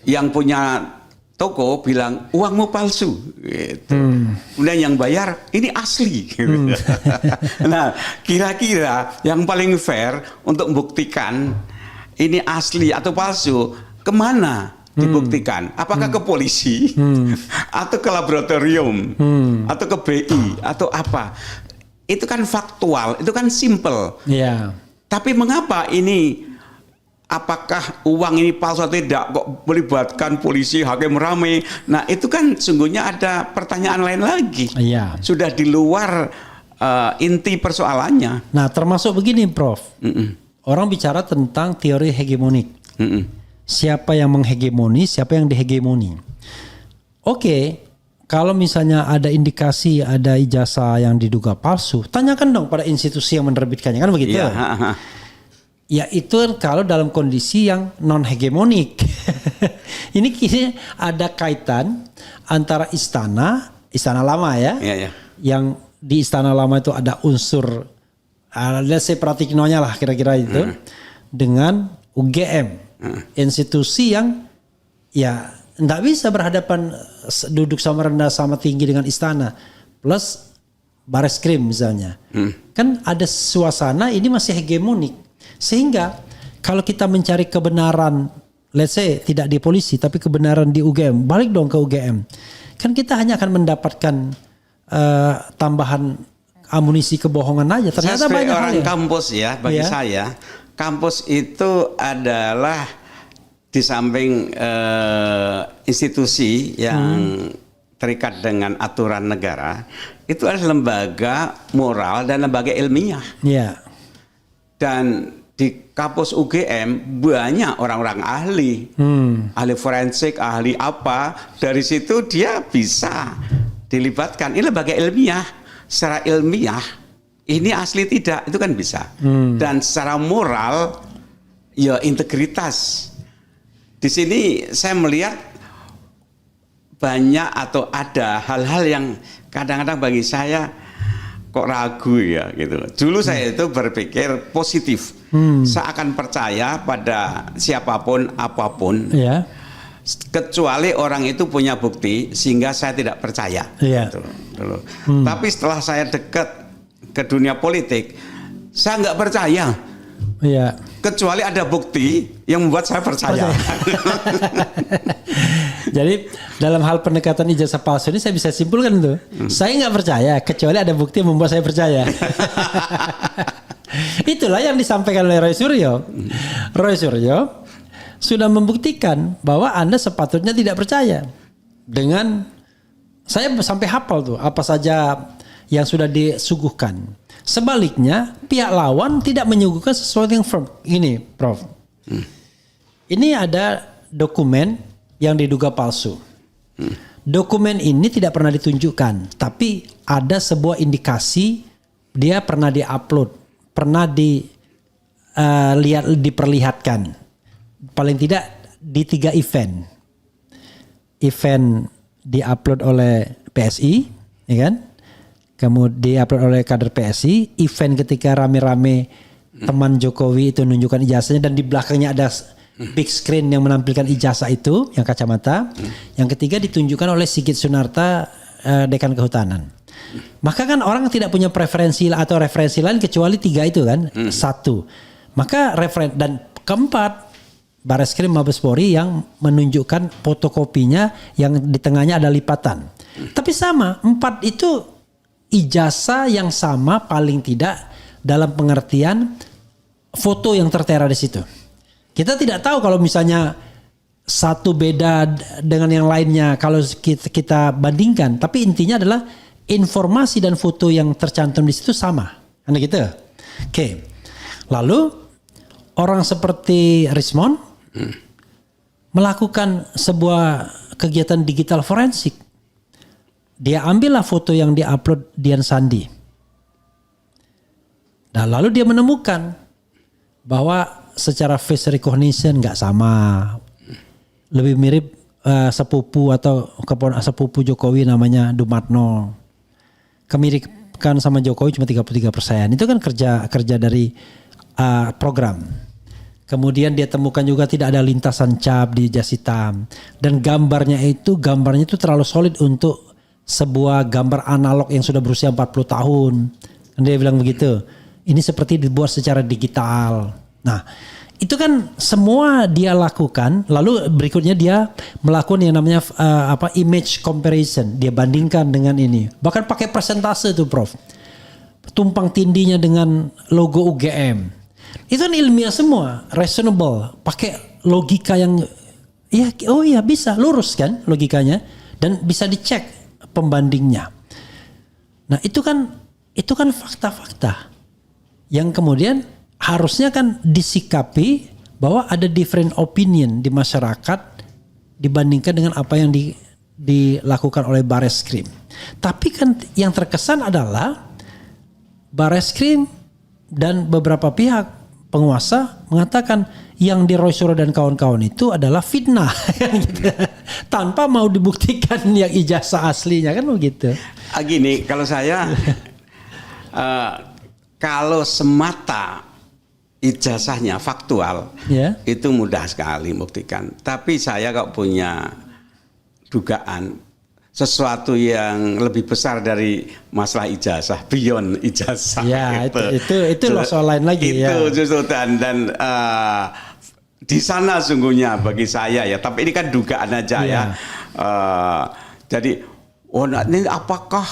Yang punya toko bilang uangmu palsu, gitu. Kemudian yang bayar ini asli. Gitu. Nah, kira-kira yang paling fair untuk membuktikan ini asli atau palsu kemana dibuktikan? Apakah ke polisi, atau ke laboratorium, atau ke BI, atau apa? Itu kan faktual, itu kan simple. Yeah. Tapi mengapa ini? Apakah uang ini palsu atau tidak, kok melibatkan polisi, hakim ramai? Nah itu kan sungguhnya ada pertanyaan lain lagi. Iya. Sudah di luar inti persoalannya. Nah termasuk begini Prof. Orang bicara tentang teori hegemonik. Siapa yang menghegemoni, siapa yang dihegemoni. Oke, kalau misalnya ada indikasi ada ijazah yang diduga palsu, tanyakan dong pada institusi yang menerbitkannya, kan begitu? Iya. Ya itu kalau dalam kondisi yang non hegemonik. Ini kini ada kaitan antara istana lama ya. Iya. Yang di istana lama itu ada unsur let's say Pratiknonya lah kira-kira itu dengan UGM. Institusi yang ya enggak bisa berhadapan duduk sama rendah sama tinggi dengan istana. Plus Bareskrim misalnya. Kan ada suasana ini masih hegemonik. Sehingga kalau kita mencari kebenaran, let's say tidak di polisi tapi kebenaran di UGM, balik dong ke UGM. Kan kita hanya akan mendapatkan tambahan amunisi kebohongan aja. Ternyata saya banyak orang hal ya. Kampus ya, bagi saya kampus itu adalah di samping institusi yang terikat dengan aturan negara, itu adalah lembaga moral dan lembaga ilmiah. Iya. Dan di kampus UGM banyak orang-orang ahli, ahli forensik, ahli apa. Dari situ dia bisa dilibatkan. Ini lembaga ilmiah, secara ilmiah ini asli tidak, itu kan bisa. Dan secara moral, ya integritas. Di sini saya melihat banyak atau ada hal-hal yang kadang-kadang bagi saya kok ragu ya gitu. Dulu saya itu berpikir positif. Saya akan percaya pada siapapun apapun. Iya. Kecuali orang itu punya bukti sehingga saya tidak percaya. Iya. Gitu, dulu. Tapi setelah saya dekat ke dunia politik, saya nggak percaya. Iya. Kecuali ada bukti yang membuat saya percaya. Jadi dalam hal pendekatan ijazah palsu ini saya bisa simpulkan tuh. Saya nggak percaya kecuali ada bukti yang membuat saya percaya. Itulah yang disampaikan oleh Roy Suryo. Roy Suryo sudah membuktikan bahwa Anda sepatutnya tidak percaya. Dengan saya sampai hafal tuh apa saja yang sudah disuguhkan. Sebaliknya pihak lawan tidak menyuguhkan sesuatu yang firm. Ini Prof. Ini ada dokumen yang diduga palsu. Dokumen ini tidak pernah ditunjukkan, tapi ada sebuah indikasi dia pernah diupload, pernah diperlihatkan. Paling tidak di 3 event. Event diupload oleh PSI, ya kan? Kemudian diupload oleh kader PSI. Event ketika rame-rame teman Jokowi itu menunjukkan ijazahnya dan di belakangnya ada big screen yang menampilkan ijazah itu, yang kacamata. Yang ketiga ditunjukkan oleh Sigit Sunarta, Dekan Kehutanan. Maka kan orang tidak punya preferensi atau referensi lain kecuali 3 itu kan. 1. Maka dan keempat, Bareskrim Mabes Polri yang menunjukkan fotokopinya yang di tengahnya ada lipatan. Tapi sama, 4 itu ijazah yang sama paling tidak dalam pengertian foto yang tertera di situ. Kita tidak tahu kalau misalnya satu beda dengan yang lainnya kalau kita bandingkan. Tapi intinya adalah informasi dan foto yang tercantum di situ sama. Kan gitu. Oke. Lalu orang seperti Rismond melakukan sebuah kegiatan digital forensik. Dia ambillah foto yang diupload Dian Sandi. Nah, lalu dia menemukan bahwa secara face recognition nggak sama, lebih mirip sepupu atau sepupu Jokowi namanya Dumatno. Kemiripan sama Jokowi cuma 33%. Itu kan kerja dari program. Kemudian dia temukan juga tidak ada lintasan cap di jas hitam dan gambarnya itu terlalu solid untuk sebuah gambar analog yang sudah berusia 40 tahun. Dan dia bilang begitu. Ini seperti dibuat secara digital. Nah, itu kan semua dia lakukan. Lalu berikutnya dia melakukan yang namanya image comparison. Dia bandingkan dengan ini. Bahkan pakai persentase tuh, Prof. Tumpang tindinya dengan logo UGM. Itu kan ilmiah semua, reasonable, pakai logika yang bisa lurus kan logikanya dan bisa dicek pembandingnya. Nah, itu kan fakta-fakta yang kemudian harusnya kan disikapi bahwa ada different opinion di masyarakat dibandingkan dengan apa yang dilakukan oleh Bareskrim. Tapi kan yang terkesan adalah Bareskrim dan beberapa pihak penguasa mengatakan yang di Roy Suryo dan kawan-kawan itu adalah fitnah gitu. Tanpa mau dibuktikan yang ijazah aslinya kan begitu. Gini, kalau saya kalau semata ijazahnya faktual, itu mudah sekali membuktikan. Tapi saya kok punya dugaan sesuatu yang lebih besar dari masalah ijazah, beyond ijazah. Ya, gitu. itu loh soal lain lagi. Itu justru dan di sana sungguhnya bagi saya ya. Tapi ini kan dugaan aja ya. Jadi, ini apakah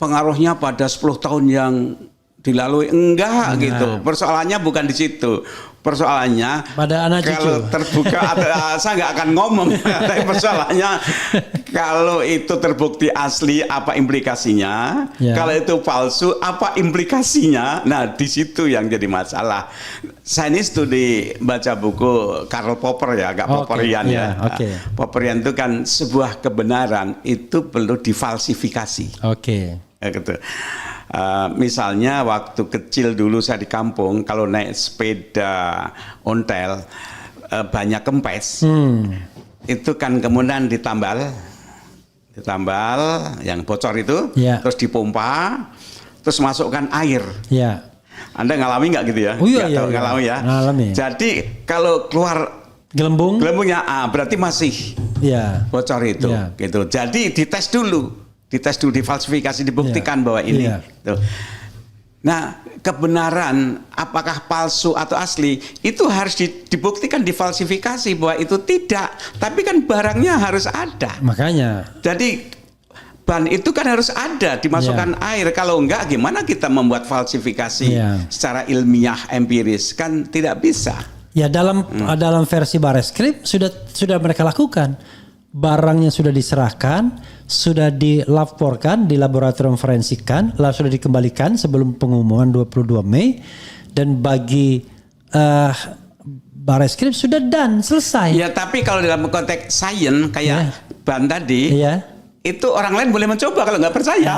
pengaruhnya pada 10 tahun yang dilalui? Enggak gitu. Persoalannya bukan di situ. Persoalannya pada anak kalau cucu. Terbuka saya nggak akan ngomong. Tapi persoalannya kalau itu terbukti asli apa implikasinya? Kalau itu palsu apa implikasinya? Nah, di situ yang jadi masalah. Saya ini studi baca buku Karl Popper ya, agak Popperian ya. Popperian itu kan sebuah kebenaran itu perlu difalsifikasi. Gitu. Misalnya waktu kecil dulu saya di kampung kalau naik sepeda ontel banyak kempes itu kan kemudian ditambal yang bocor itu terus dipompa terus masukkan air. Anda ngalami nggak gitu ya? Ngalami ya. Jadi kalau keluar gelembungnya berarti masih bocor itu gitu. Jadi dites dulu difalsifikasi, dibuktikan bahwa ini. Nah, kebenaran apakah palsu atau asli itu harus dibuktikan, difalsifikasi bahwa itu tidak. Tapi kan barangnya harus ada. Makanya. Jadi ban itu kan harus ada, dimasukkan air. Kalau enggak, gimana kita membuat falsifikasi secara ilmiah, empiris? Kan tidak bisa. Ya, dalam versi Bareskrim sudah mereka lakukan. Barangnya sudah diserahkan, sudah dilaporkan di laboratorium forensik kan, lalu sudah dikembalikan sebelum pengumuman 22 Mei dan bagi Bareskrim sudah done, selesai. Ya, tapi kalau dalam konteks sains kayak Ban tadi, itu orang lain boleh mencoba kalau nggak percaya.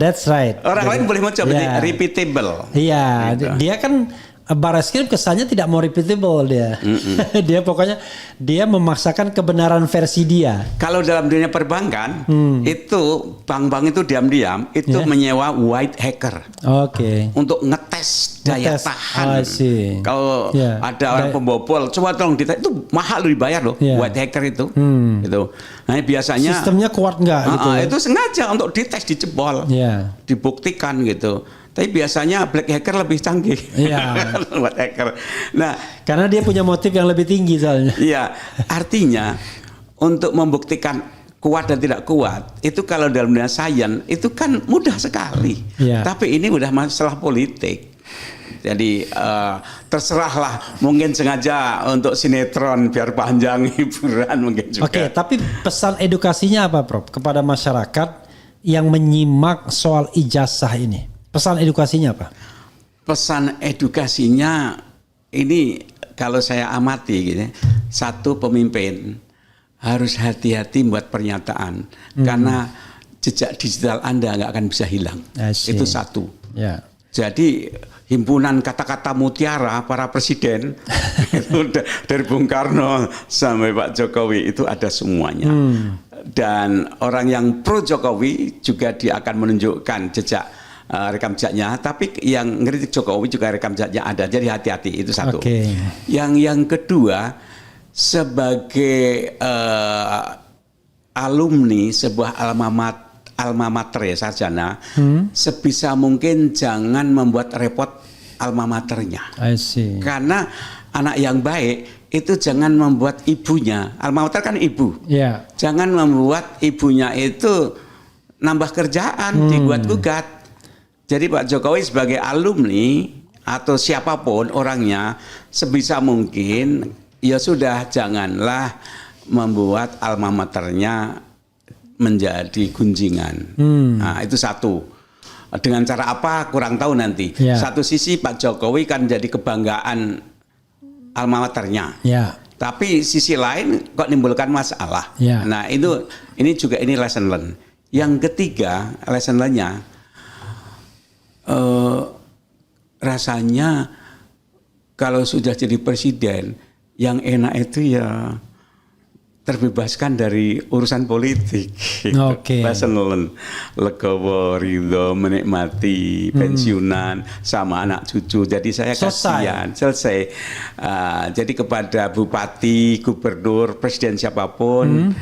That's right. Orang lain boleh mencoba, jadi repeatable. Iya, gitu. Dia kan Bareskrim kesannya tidak mau repeatable dia. Dia pokoknya dia memaksakan kebenaran versi dia. Kalau dalam dunia perbankan itu bank-bank itu diam-diam itu menyewa white hacker. Untuk ngetes daya tahan. Kalau ada orang pembobol, coba tolong dites, itu mahal dibayar loh white hacker itu. Gitu. Nah, biasanya sistemnya kuat nggak gitu. Itu sengaja untuk dites, dijebol, dibuktikan gitu. Tapi biasanya black hacker lebih canggih. White hacker. Nah, karena dia punya motif yang lebih tinggi soalnya. Iya, artinya untuk membuktikan kuat dan tidak kuat itu kalau dalam dunia sains itu kan mudah sekali. Tapi ini udah masalah politik. Jadi terserahlah, mungkin sengaja untuk sinetron biar panjang hiburan mungkin juga. Tapi pesan edukasinya apa, Prof, kepada masyarakat yang menyimak soal ijazah ini? Pesan edukasinya apa? Pesan edukasinya ini kalau saya amati gitu, satu, pemimpin harus hati-hati buat pernyataan karena jejak digital Anda nggak akan bisa hilang. Itu satu. Jadi himpunan kata-kata mutiara para presiden itu dari Bung Karno sampai Pak Jokowi itu ada semuanya. Dan orang yang pro Jokowi juga dia akan menunjukkan jejak rekam jejaknya, tapi yang ngeritik Jokowi juga rekam jejaknya ada. Jadi hati-hati, itu satu. Yang kedua, sebagai alumni sebuah alma mater ya, sarjana, sebisa mungkin jangan membuat repot alma maternya. Karena anak yang baik itu jangan membuat ibunya, alma mater kan ibu, jangan membuat ibunya itu nambah kerjaan, digugat-gugat. Jadi Pak Jokowi sebagai alumni atau siapapun orangnya, sebisa mungkin ya sudah, janganlah membuat alma maternya menjadi gunjingan. Nah, itu satu. Dengan cara apa kurang tahu nanti. Satu sisi Pak Jokowi kan jadi kebanggaan alma maternya. Tapi sisi lain kok nimbulkan masalah. Nah, ini juga lesson learn. Yang ketiga, lesson learn-nya rasanya kalau sudah jadi presiden yang enak itu ya terbebaskan dari urusan politik. Lesson learn, legowo, ridho, menikmati pensiunan sama anak cucu. Jadi saya kasihan, selesai. Jadi kepada bupati, gubernur, presiden siapapun,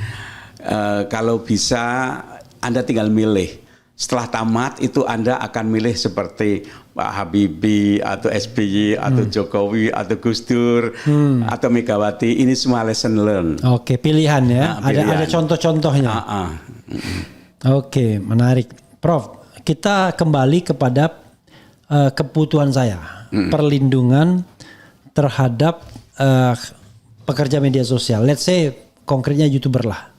kalau bisa Anda tinggal milih. Setelah tamat itu Anda akan milih seperti Pak Habibie atau SBY atau Jokowi atau Gus Dur atau Megawati. Ini semua lesson learn. Pilihan ya. Ada contoh-contohnya. Menarik. Prof, kita kembali kepada kebutuhan saya. Perlindungan terhadap pekerja media sosial. Let's say konkretnya YouTuber lah.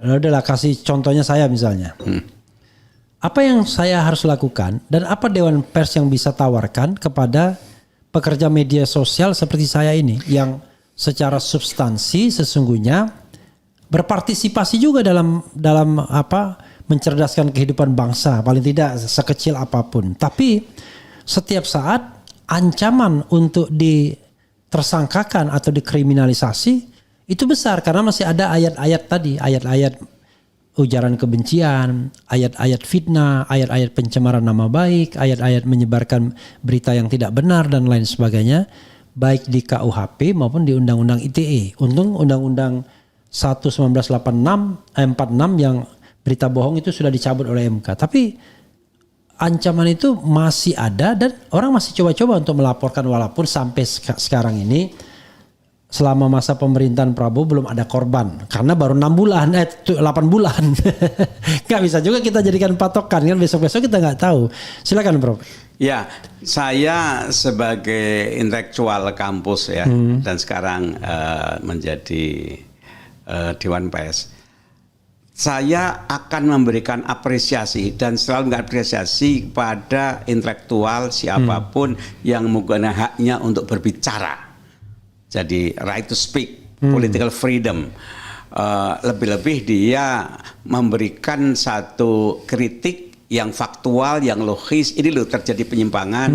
Udahlah, kasih contohnya saya misalnya. Apa yang saya harus lakukan dan apa Dewan Pers yang bisa tawarkan kepada pekerja media sosial seperti saya ini yang secara substansi sesungguhnya berpartisipasi juga dalam mencerdaskan kehidupan bangsa, paling tidak sekecil apapun. Tapi setiap saat ancaman untuk ditersangkakan atau dikriminalisasi itu besar karena masih ada ayat-ayat tadi, ayat-ayat ujaran kebencian, ayat-ayat fitnah, ayat-ayat pencemaran nama baik, ayat-ayat menyebarkan berita yang tidak benar dan lain sebagainya, baik di KUHP maupun di Undang-Undang ITE. Untung Undang-Undang 1/1946 46 yang berita bohong itu sudah dicabut oleh MK. Tapi ancaman itu masih ada dan orang masih coba-coba untuk melaporkan walaupun sampai sekarang ini selama masa pemerintahan Prabowo belum ada korban karena baru 8 bulan. Nggak bisa juga kita jadikan patokan kan, besok-besok kita nggak tahu. Silakan Prof. Ya, saya sebagai intelektual kampus ya dan sekarang menjadi Dewan Pers, saya akan memberikan apresiasi dan selalu mengapresiasi kepada intelektual siapapun yang menggunakan haknya untuk berbicara. Jadi right to speak, political freedom. Lebih-lebih dia memberikan satu kritik yang faktual, yang logis. Ini loh terjadi penyimpangan,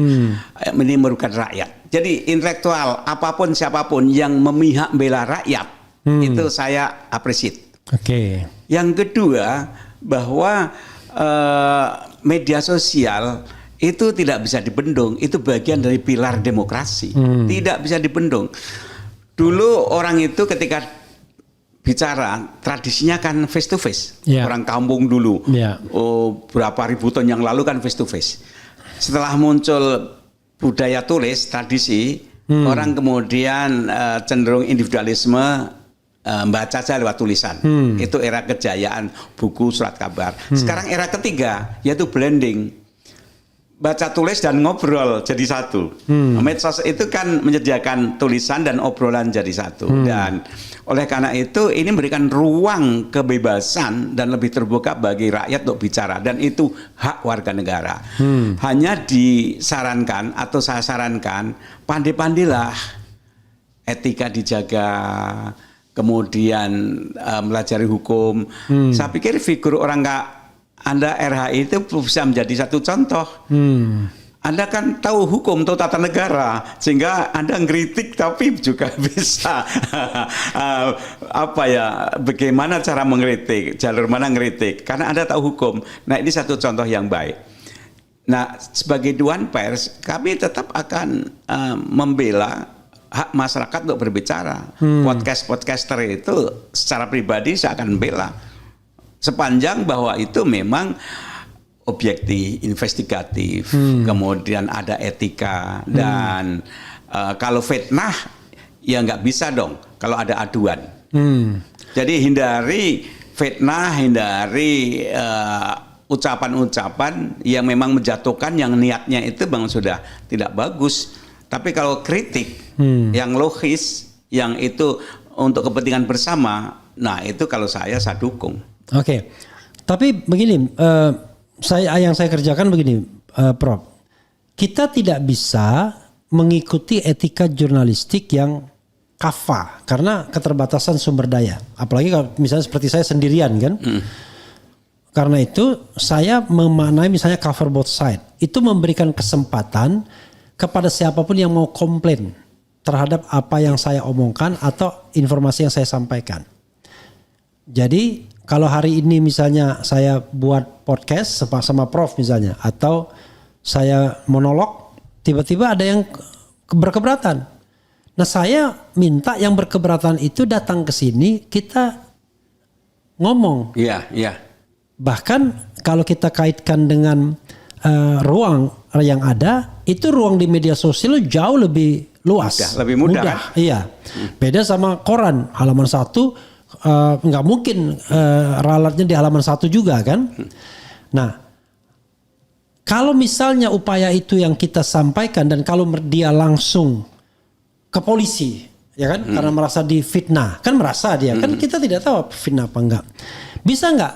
ini merugikan rakyat. Jadi intelektual apapun siapapun yang memihak bela rakyat itu saya appreciate. Oke. Yang kedua bahwa media sosial itu tidak bisa dibendung, itu bagian dari pilar demokrasi, tidak bisa dibendung. Dulu orang itu ketika bicara tradisinya kan face to face, orang kampung dulu, berapa ribu tahun yang lalu kan face to face. Setelah muncul budaya tulis tradisi, orang kemudian cenderung individualisme, baca saja lewat tulisan. Itu era kejayaan buku surat kabar. Sekarang era ketiga yaitu blending. Baca tulis dan ngobrol jadi satu. Medsos itu kan menyediakan tulisan dan obrolan jadi satu. Dan oleh karena itu ini memberikan ruang kebebasan dan lebih terbuka bagi rakyat untuk bicara. Dan itu hak warga negara. Hanya disarankan atau saya sarankan pandai-pandailah etika dijaga, kemudian melajari hukum. Saya pikir figur orang Anda RHI itu bisa menjadi satu contoh. Anda kan tahu hukum, tahu tata negara, sehingga Anda ngeritik tapi juga bisa bagaimana cara mengkritik, jalur mana ngeritik, karena Anda tahu hukum. Nah ini satu contoh yang baik. Nah sebagai Dewan Pers kami tetap akan membela hak masyarakat untuk berbicara. Podcaster itu secara pribadi saya akan bela. Sepanjang bahwa itu memang objektif, investigatif, kemudian ada etika, dan kalau fitnah ya nggak bisa dong kalau ada aduan. Jadi hindari fitnah, hindari ucapan-ucapan yang memang menjatuhkan, yang niatnya itu bang sudah tidak bagus. Tapi kalau kritik yang logis, yang itu untuk kepentingan bersama, nah itu kalau saya dukung. Oke, tapi begini, yang saya kerjakan begini, Prof. Kita tidak bisa mengikuti etika jurnalistik yang kafah karena keterbatasan sumber daya. Apalagi kalau misalnya seperti saya sendirian kan. Karena itu saya memaknai misalnya cover both side. Itu memberikan kesempatan kepada siapapun yang mau komplain terhadap apa yang saya omongkan atau informasi yang saya sampaikan. Jadi kalau hari ini misalnya saya buat podcast sama Prof misalnya, atau saya monolog, tiba-tiba ada yang berkeberatan. Nah saya minta yang berkeberatan itu datang ke sini, kita ngomong. Iya. Bahkan kalau kita kaitkan dengan ruang yang ada, itu ruang di media sosial jauh lebih luas. Lebih mudah. Iya. Beda sama koran, halaman 1. Nggak mungkin ralatnya di halaman 1 juga kan. Nah kalau misalnya upaya itu yang kita sampaikan dan kalau dia langsung ke polisi ya kan, karena merasa difitnah, kan merasa dia kan, kita tidak tahu fitnah apa enggak. Bisa nggak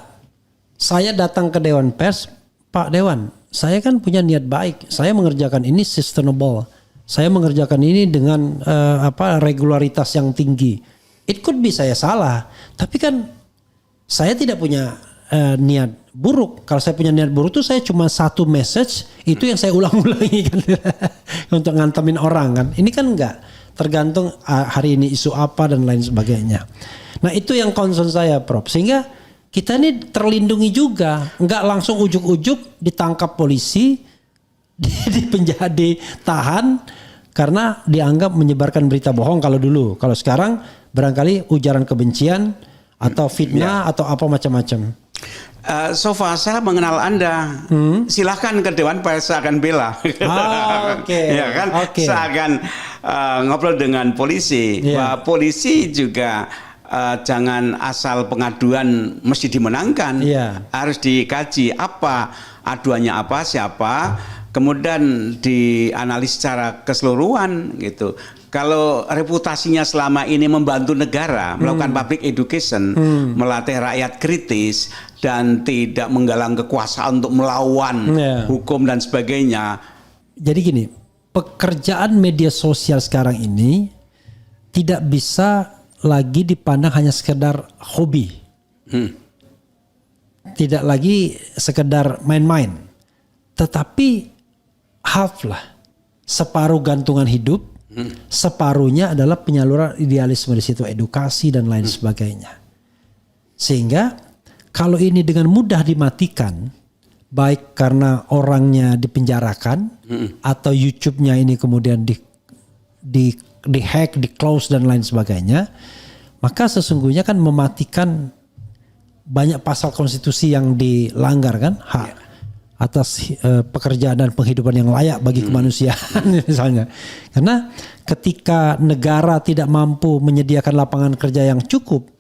saya datang ke Dewan Pers, Pak Dewan, saya kan punya niat baik, saya mengerjakan ini sustainable, saya mengerjakan ini dengan regularitas yang tinggi. It could be saya salah, tapi kan saya tidak punya niat buruk. Kalau saya punya niat buruk tuh saya cuma satu message, itu yang saya ulang-ulangi kan untuk ngantemin orang kan. Ini kan enggak, tergantung hari ini isu apa dan lain sebagainya. Nah itu yang concern saya Prof. Sehingga kita ini terlindungi juga, enggak langsung ujuk-ujuk ditangkap polisi, dipenjara, ditahan karena dianggap menyebarkan berita bohong kalau dulu. Kalau sekarang barangkali ujaran kebencian atau fitnah atau apa macam-macam. So far saya mengenal Anda, silahkan ke Dewan Pers, saya akan bela. Ya kan, saya akan ngobrol dengan polisi. Polisi juga jangan asal pengaduan mesti dimenangkan, harus dikaji apa aduannya, apa siapa, kemudian dianalisis secara keseluruhan gitu. Kalau reputasinya selama ini membantu negara melakukan public education, melatih rakyat kritis dan tidak menggalang kekuasaan untuk melawan hukum dan sebagainya. Jadi gini, pekerjaan media sosial sekarang ini tidak bisa lagi dipandang hanya sekedar hobi. Tidak lagi sekedar main-main. Tetapi half lah. Separuh gantungan hidup, separuhnya adalah penyaluran idealisme di situ, edukasi dan lain sebagainya. Sehingga kalau ini dengan mudah dimatikan, baik karena orangnya dipenjarakan atau YouTube-nya ini kemudian di hack, di close dan lain sebagainya, maka sesungguhnya kan mematikan banyak pasal konstitusi yang dilanggar kan, hak atas pekerjaan dan penghidupan yang layak bagi kemanusiaan misalnya. Karena ketika negara tidak mampu menyediakan lapangan kerja yang cukup,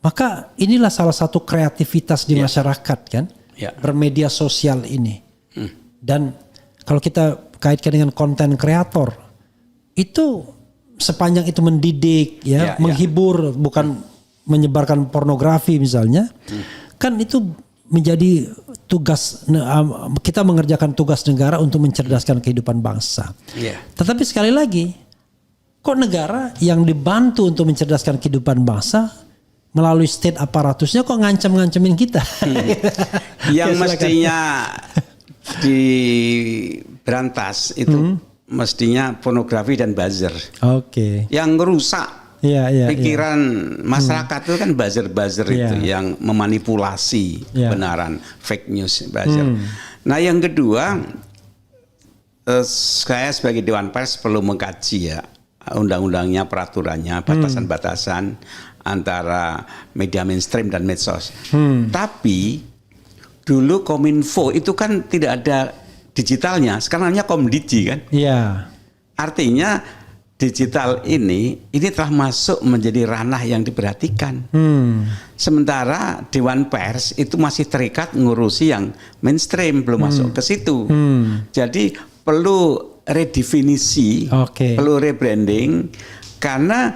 maka inilah salah satu kreativitas di masyarakat kan, bermedia sosial ini. Dan kalau kita kaitkan dengan konten kreator, itu sepanjang itu mendidik, menghibur, bukan menyebarkan pornografi misalnya, kan itu menjadi tugas, kita mengerjakan tugas negara untuk mencerdaskan kehidupan bangsa. Tetapi sekali lagi, kok negara yang dibantu untuk mencerdaskan kehidupan bangsa melalui state aparatusnya kok ngancam-ngancemin kita? Yang mestinya diberantas itu mestinya pornografi dan buzzer. Yang ngerusak pikiran masyarakat itu kan buzzer-buzzer itu yang memanipulasi kebenaran, fake news buzzer. Nah yang kedua, saya sebagai Dewan Pers perlu mengkaji ya undang-undangnya, peraturannya, batasan-batasan antara media mainstream dan medsos. Tapi dulu Kominfo itu kan tidak ada digitalnya, sekarang namanya Komdigi kan. Artinya digital ini telah masuk menjadi ranah yang diperhatikan. Sementara Dewan Pers itu masih terikat ngurusi yang mainstream, belum masuk ke situ. Jadi perlu redefinisi, perlu rebranding, karena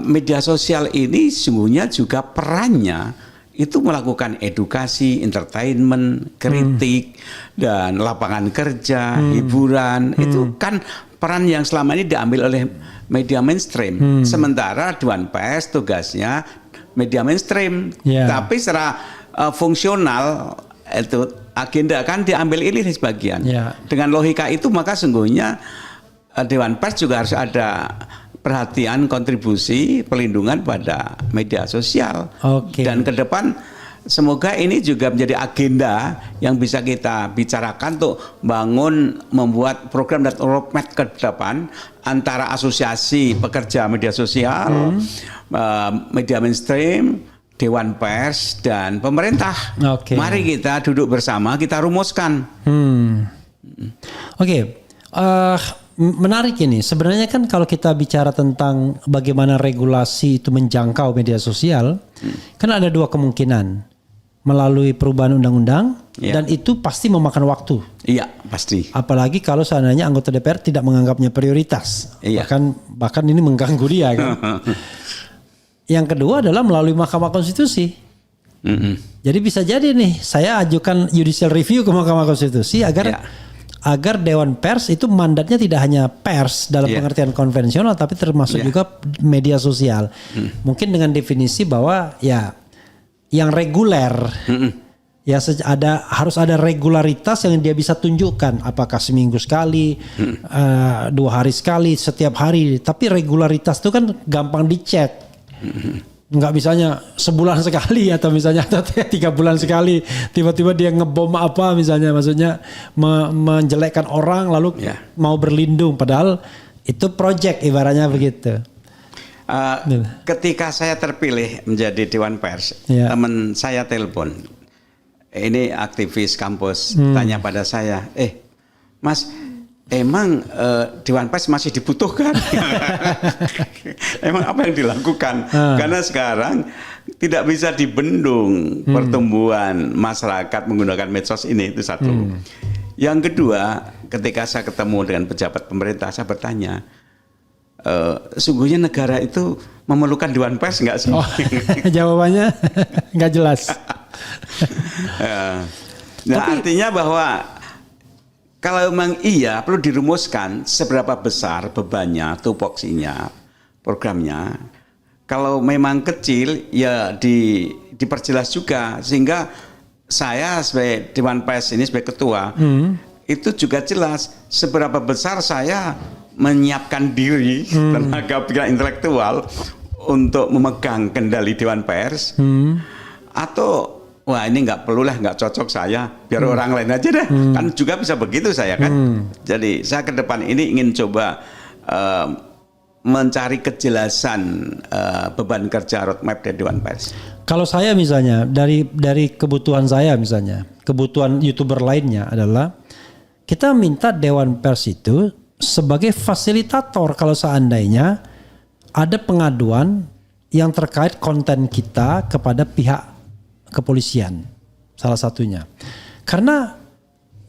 media sosial ini sesungguhnya juga perannya itu melakukan edukasi, entertainment, kritik, dan lapangan kerja, hiburan. Itu kan peran yang selama ini diambil oleh media mainstream. Sementara Dewan Pers tugasnya media mainstream. Tapi secara fungsional itu agenda kan diambil ini di sebagian. Dengan logika itu maka sungguhnya Dewan Pers juga harus ada perhatian, kontribusi, pelindungan pada media sosial. Dan ke depan semoga ini juga menjadi agenda yang bisa kita bicarakan untuk membuat program dan roadmap ke depan antara asosiasi pekerja media sosial, media mainstream, Dewan Pers dan pemerintah. Mari kita duduk bersama, kita rumuskan. Menarik ini. Sebenarnya kan kalau kita bicara tentang bagaimana regulasi itu menjangkau media sosial, kan ada dua kemungkinan. Melalui perubahan undang-undang dan itu pasti memakan waktu. Iya, pasti. Apalagi kalau seandainya anggota DPR tidak menganggapnya prioritas. Bahkan ini mengganggu dia kan. Yang kedua adalah melalui Mahkamah Konstitusi. Jadi bisa jadi nih saya ajukan judicial review ke Mahkamah Konstitusi agar Dewan Pers itu mandatnya tidak hanya pers dalam pengertian konvensional, tapi termasuk juga media sosial. Mungkin dengan definisi bahwa yang reguler, harus ada regularitas yang dia bisa tunjukkan. Apakah seminggu sekali, 2 hari sekali, setiap hari. Tapi regularitas itu kan gampang dicek. Nggak misalnya sebulan sekali atau misalnya 3 bulan sekali tiba-tiba dia ngebom apa misalnya, maksudnya menjelekkan orang lalu mau berlindung padahal itu project ibaratnya begitu. Ketika saya terpilih menjadi Dewan Pers, teman saya telepon, ini aktivis kampus, tanya pada saya, Mas, emang Dewan Pers masih dibutuhkan? Emang apa yang dilakukan? Karena sekarang tidak bisa dibendung pertumbuhan masyarakat menggunakan medsos ini, itu satu. Yang kedua, ketika saya ketemu dengan pejabat pemerintah, saya bertanya, sungguhnya negara itu memerlukan Dewan Pers nggak sih? Jawabannya nggak jelas. Artinya bahwa kalau memang iya perlu dirumuskan seberapa besar bebannya, tupoksinya programnya. Kalau memang kecil ya diperjelas juga, sehingga saya sebagai Dewan Pers ini sebagai ketua itu juga jelas seberapa besar saya menyiapkan diri tenaga pikiran intelektual untuk memegang kendali Dewan Pers, atau wah ini nggak cocok saya, biar orang lain aja deh, kan juga bisa begitu saya kan. Jadi saya ke depan ini ingin coba mencari kejelasan beban kerja roadmap dari Dewan Pers. Kalau saya misalnya dari kebutuhan saya misalnya, kebutuhan YouTuber lainnya adalah kita minta Dewan Pers itu sebagai fasilitator kalau seandainya ada pengaduan yang terkait konten kita kepada pihak kepolisian, salah satunya. Karena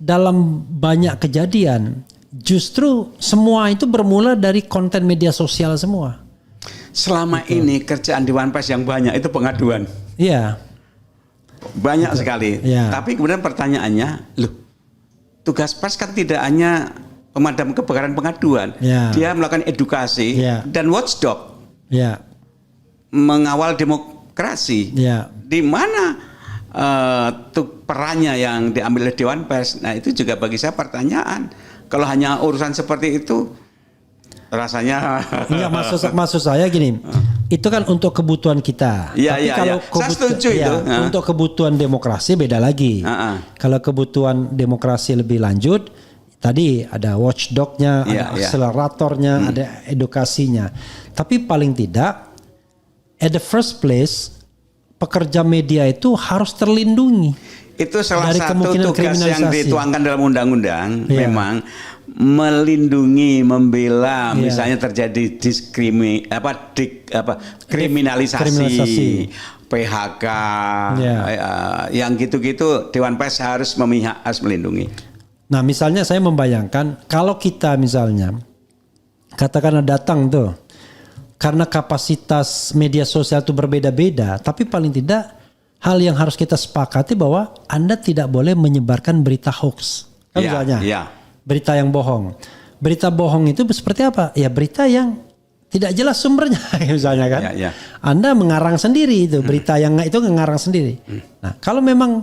dalam banyak kejadian justru semua itu bermula dari konten media sosial semua. Selama ini kerjaan Dewan Pers yang banyak itu pengaduan. Iya. Banyak sekali. Ya. Tapi kemudian pertanyaannya, loh, tugas pers kan tidak hanya pemadam kebakaran pengaduan. Ya. Dia melakukan edukasi dan watchdog. Ya. Mengawal demokrasi. Ya. Di mana perannya yang diambil oleh Dewan Pers? Nah, itu juga bagi saya pertanyaan. Kalau hanya urusan seperti itu, rasanya enggak, maksud saya gini, itu kan untuk kebutuhan kita. Ya, tapi kalau saya setuju itu. Untuk kebutuhan demokrasi beda lagi. Kalau kebutuhan demokrasi lebih lanjut, tadi ada watchdognya, ada akseleratornya, ada edukasinya. Tapi paling tidak, at the first place, pekerja media itu harus terlindungi. Itu salah satu tugas yang dituangkan dalam undang-undang, memang melindungi, membela, misalnya terjadi kriminalisasi, PHK, yang gitu-gitu, Dewan Pers harus memihak, harus melindungi. Nah, misalnya saya membayangkan kalau kita misalnya katakanlah datang tuh, karena kapasitas media sosial itu berbeda-beda, tapi paling tidak hal yang harus kita sepakati bahwa Anda tidak boleh menyebarkan berita hoax. Kan misalnya, berita yang bohong. Berita bohong itu seperti apa? Ya berita yang tidak jelas sumbernya misalnya kan. Anda mengarang sendiri itu, berita yang itu mengarang sendiri. Nah, kalau memang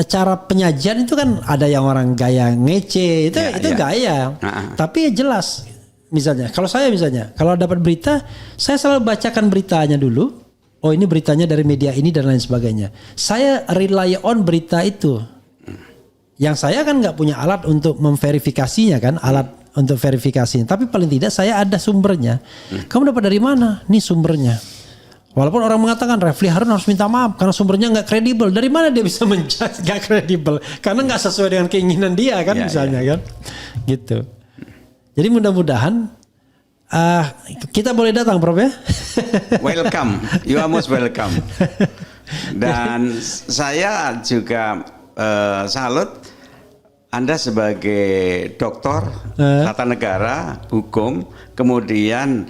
cara penyajian itu kan ada yang orang gaya ngece, itu gaya. Tapi jelas. Misalnya, kalau saya kalau dapat berita, saya selalu bacakan beritanya dulu. Oh, ini beritanya dari media ini dan lain sebagainya. Saya rely on berita itu. Yang saya kan nggak punya alat untuk memverifikasinya kan, alat untuk verifikasinya. Tapi paling tidak saya ada sumbernya. Kamu dapat dari mana? Nih sumbernya. Walaupun orang mengatakan Refli Harun harus minta maaf karena sumbernya nggak kredibel. Dari mana dia bisa menjudge nggak kredibel? Karena nggak sesuai dengan keinginan dia kan, misalnya kan, gitu. Jadi mudah-mudahan kita boleh datang, Prof ya. Welcome, you are most welcome. Dan saya juga salut Anda sebagai doktor tata negara, hukum, kemudian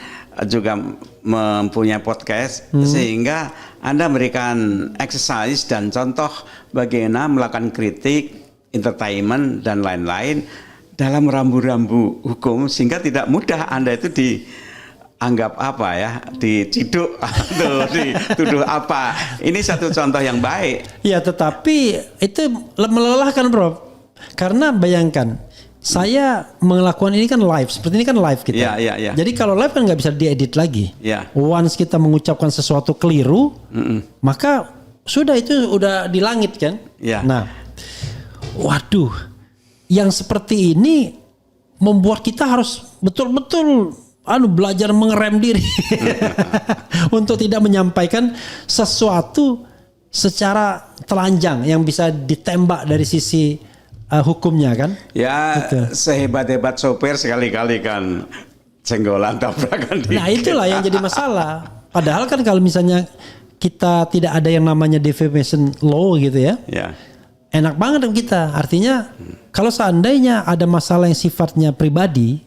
juga mempunyai podcast, sehingga Anda memberikan exercise dan contoh bagaimana melakukan kritik, entertainment dan lain-lain dalam rambu-rambu hukum, sehingga tidak mudah Anda itu dianggap apa ya, diciduk atau dituduh apa. Ini satu contoh yang baik. Ya, tetapi itu melelahkan, Bro. Karena bayangkan, saya melakukan ini kan live, seperti ini kan live kita. Jadi kalau live kan nggak bisa diedit lagi. Once kita mengucapkan sesuatu keliru, maka sudah itu udah di langit kan. Nah, waduh. Yang seperti ini membuat kita harus betul-betul belajar mengerem diri untuk tidak menyampaikan sesuatu secara telanjang yang bisa ditembak dari sisi hukumnya kan. Ya, gitu. Sehebat-hebat sopir sekali-kali kan senggolan tabrakan dikit. Nah, itulah yang jadi masalah. Padahal kan kalau misalnya kita tidak ada yang namanya defamation law gitu ya. Enak banget kita. Artinya kalau seandainya ada masalah yang sifatnya pribadi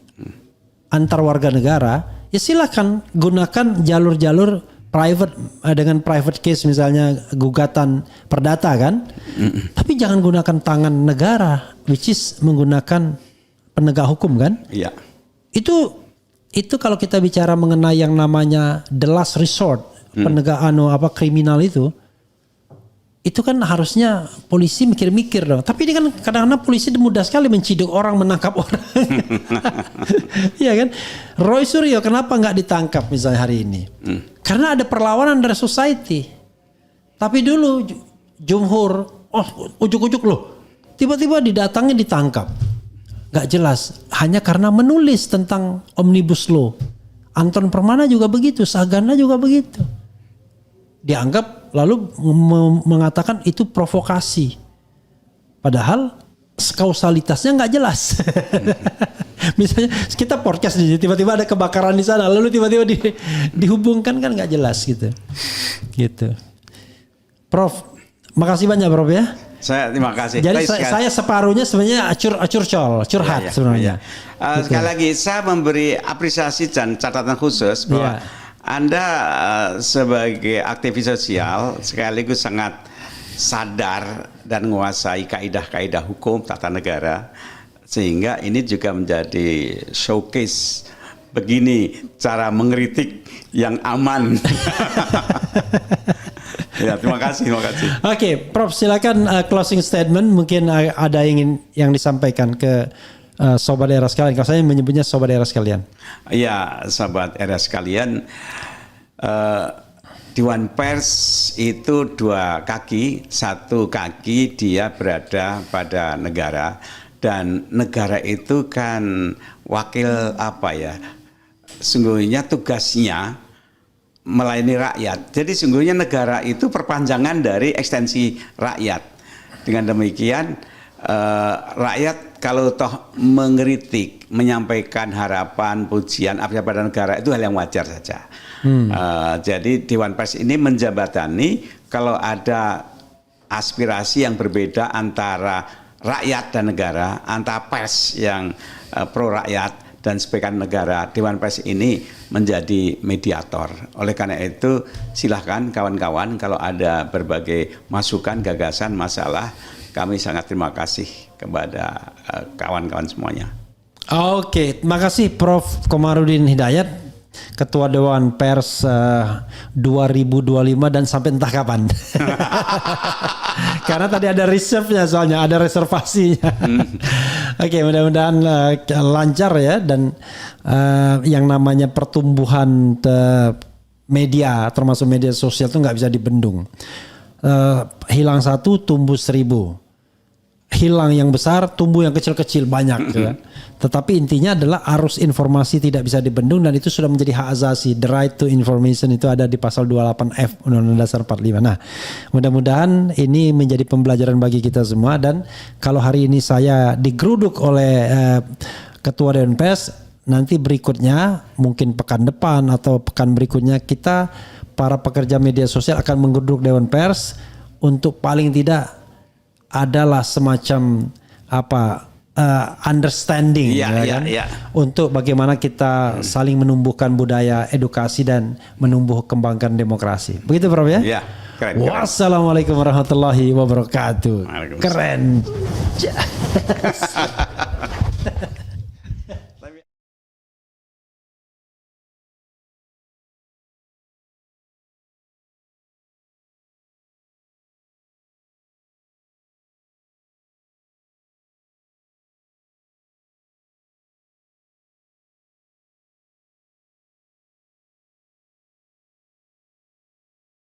antar warga negara, ya silakan gunakan jalur-jalur private dengan private case, misalnya gugatan perdata kan. Tapi jangan gunakan tangan negara, which is menggunakan penegak hukum kan. Itu itu kalau kita bicara mengenai yang namanya the last resort, penegakan kriminal itu kan harusnya polisi mikir-mikir dong. Tapi ini kan kadang-kadang polisi mudah sekali menciduk orang, menangkap orang. Iya kan? Roy Suryo kenapa nggak ditangkap misalnya hari ini? Karena ada perlawanan dari society. Tapi dulu Jumhur, ujuk-ujuk loh, tiba-tiba didatangi ditangkap. Gak jelas, hanya karena menulis tentang Omnibus Law. Anton Permana juga begitu, Sagana juga begitu. Dianggap lalu mengatakan itu provokasi. Padahal kausalitasnya gak jelas. Misalnya kita podcast di tiba-tiba ada kebakaran di sana, lalu tiba-tiba dihubungkan kan gak jelas gitu. Gitu. Prof, makasih banyak Prof ya. Saya terima kasih. Jadi saya separuhnya sebenarnya curhat sebenarnya. Sekali lagi saya memberi apresiasi dan catatan khusus bahwa Anda sebagai aktivis sosial sekaligus sangat sadar dan menguasai kaidah-kaidah hukum tata negara, sehingga ini juga menjadi showcase begini cara mengkritik yang aman. Ya, terima kasih. Oke, Prof, silakan closing statement. Mungkin ada yang disampaikan ke sobat era sekalian. Kalau saya menyebutnya sobat era sekalian. Ya, sobat era sekalian, Dewan Pers itu dua kaki, satu kaki dia berada pada negara, dan negara itu kan wakil sungguhnya tugasnya melayani rakyat. Jadi sungguhnya negara itu perpanjangan dari ekstensi rakyat. Dengan demikian rakyat kalau toh mengkritik, menyampaikan harapan, pujian, apa pada negara itu hal yang wajar saja. Jadi Dewan Pers ini menjembatani kalau ada aspirasi yang berbeda antara rakyat dan negara, antara pers yang pro rakyat dan sebagai negara, Dewan Pers ini menjadi mediator. Oleh karena itu silahkan kawan-kawan kalau ada berbagai masukan, gagasan, masalah, kami sangat terima kasih kepada kawan-kawan semuanya. Oke, terima kasih Prof. Komarudin Hidayat, Ketua Dewan Pers 2025 dan sampai entah kapan. Karena tadi ada reserve-nya, soalnya ada reservasinya. Oke, mudah-mudahan lancar ya, dan yang namanya pertumbuhan media, termasuk media sosial itu nggak bisa dibendung. Hilang satu, tumbuh 1000. Hilang yang besar, tumbuh yang kecil-kecil banyak. Ya. Tetapi intinya adalah arus informasi tidak bisa dibendung, dan itu sudah menjadi hak asasi. The right to information itu ada di pasal 28F Undang-Undang Dasar 45. Nah, mudah-mudahan ini menjadi pembelajaran bagi kita semua, dan kalau hari ini saya digeruduk oleh Ketua Dewan Pers, nanti berikutnya mungkin pekan depan atau pekan berikutnya kita para pekerja media sosial akan menggeruduk Dewan Pers untuk paling tidak adalah semacam understanding untuk bagaimana kita saling menumbuhkan budaya edukasi dan kembangkan demokrasi. Begitu Prof ya? Ya, keren. Wassalamualaikum warahmatullahi wabarakatuh. Keren.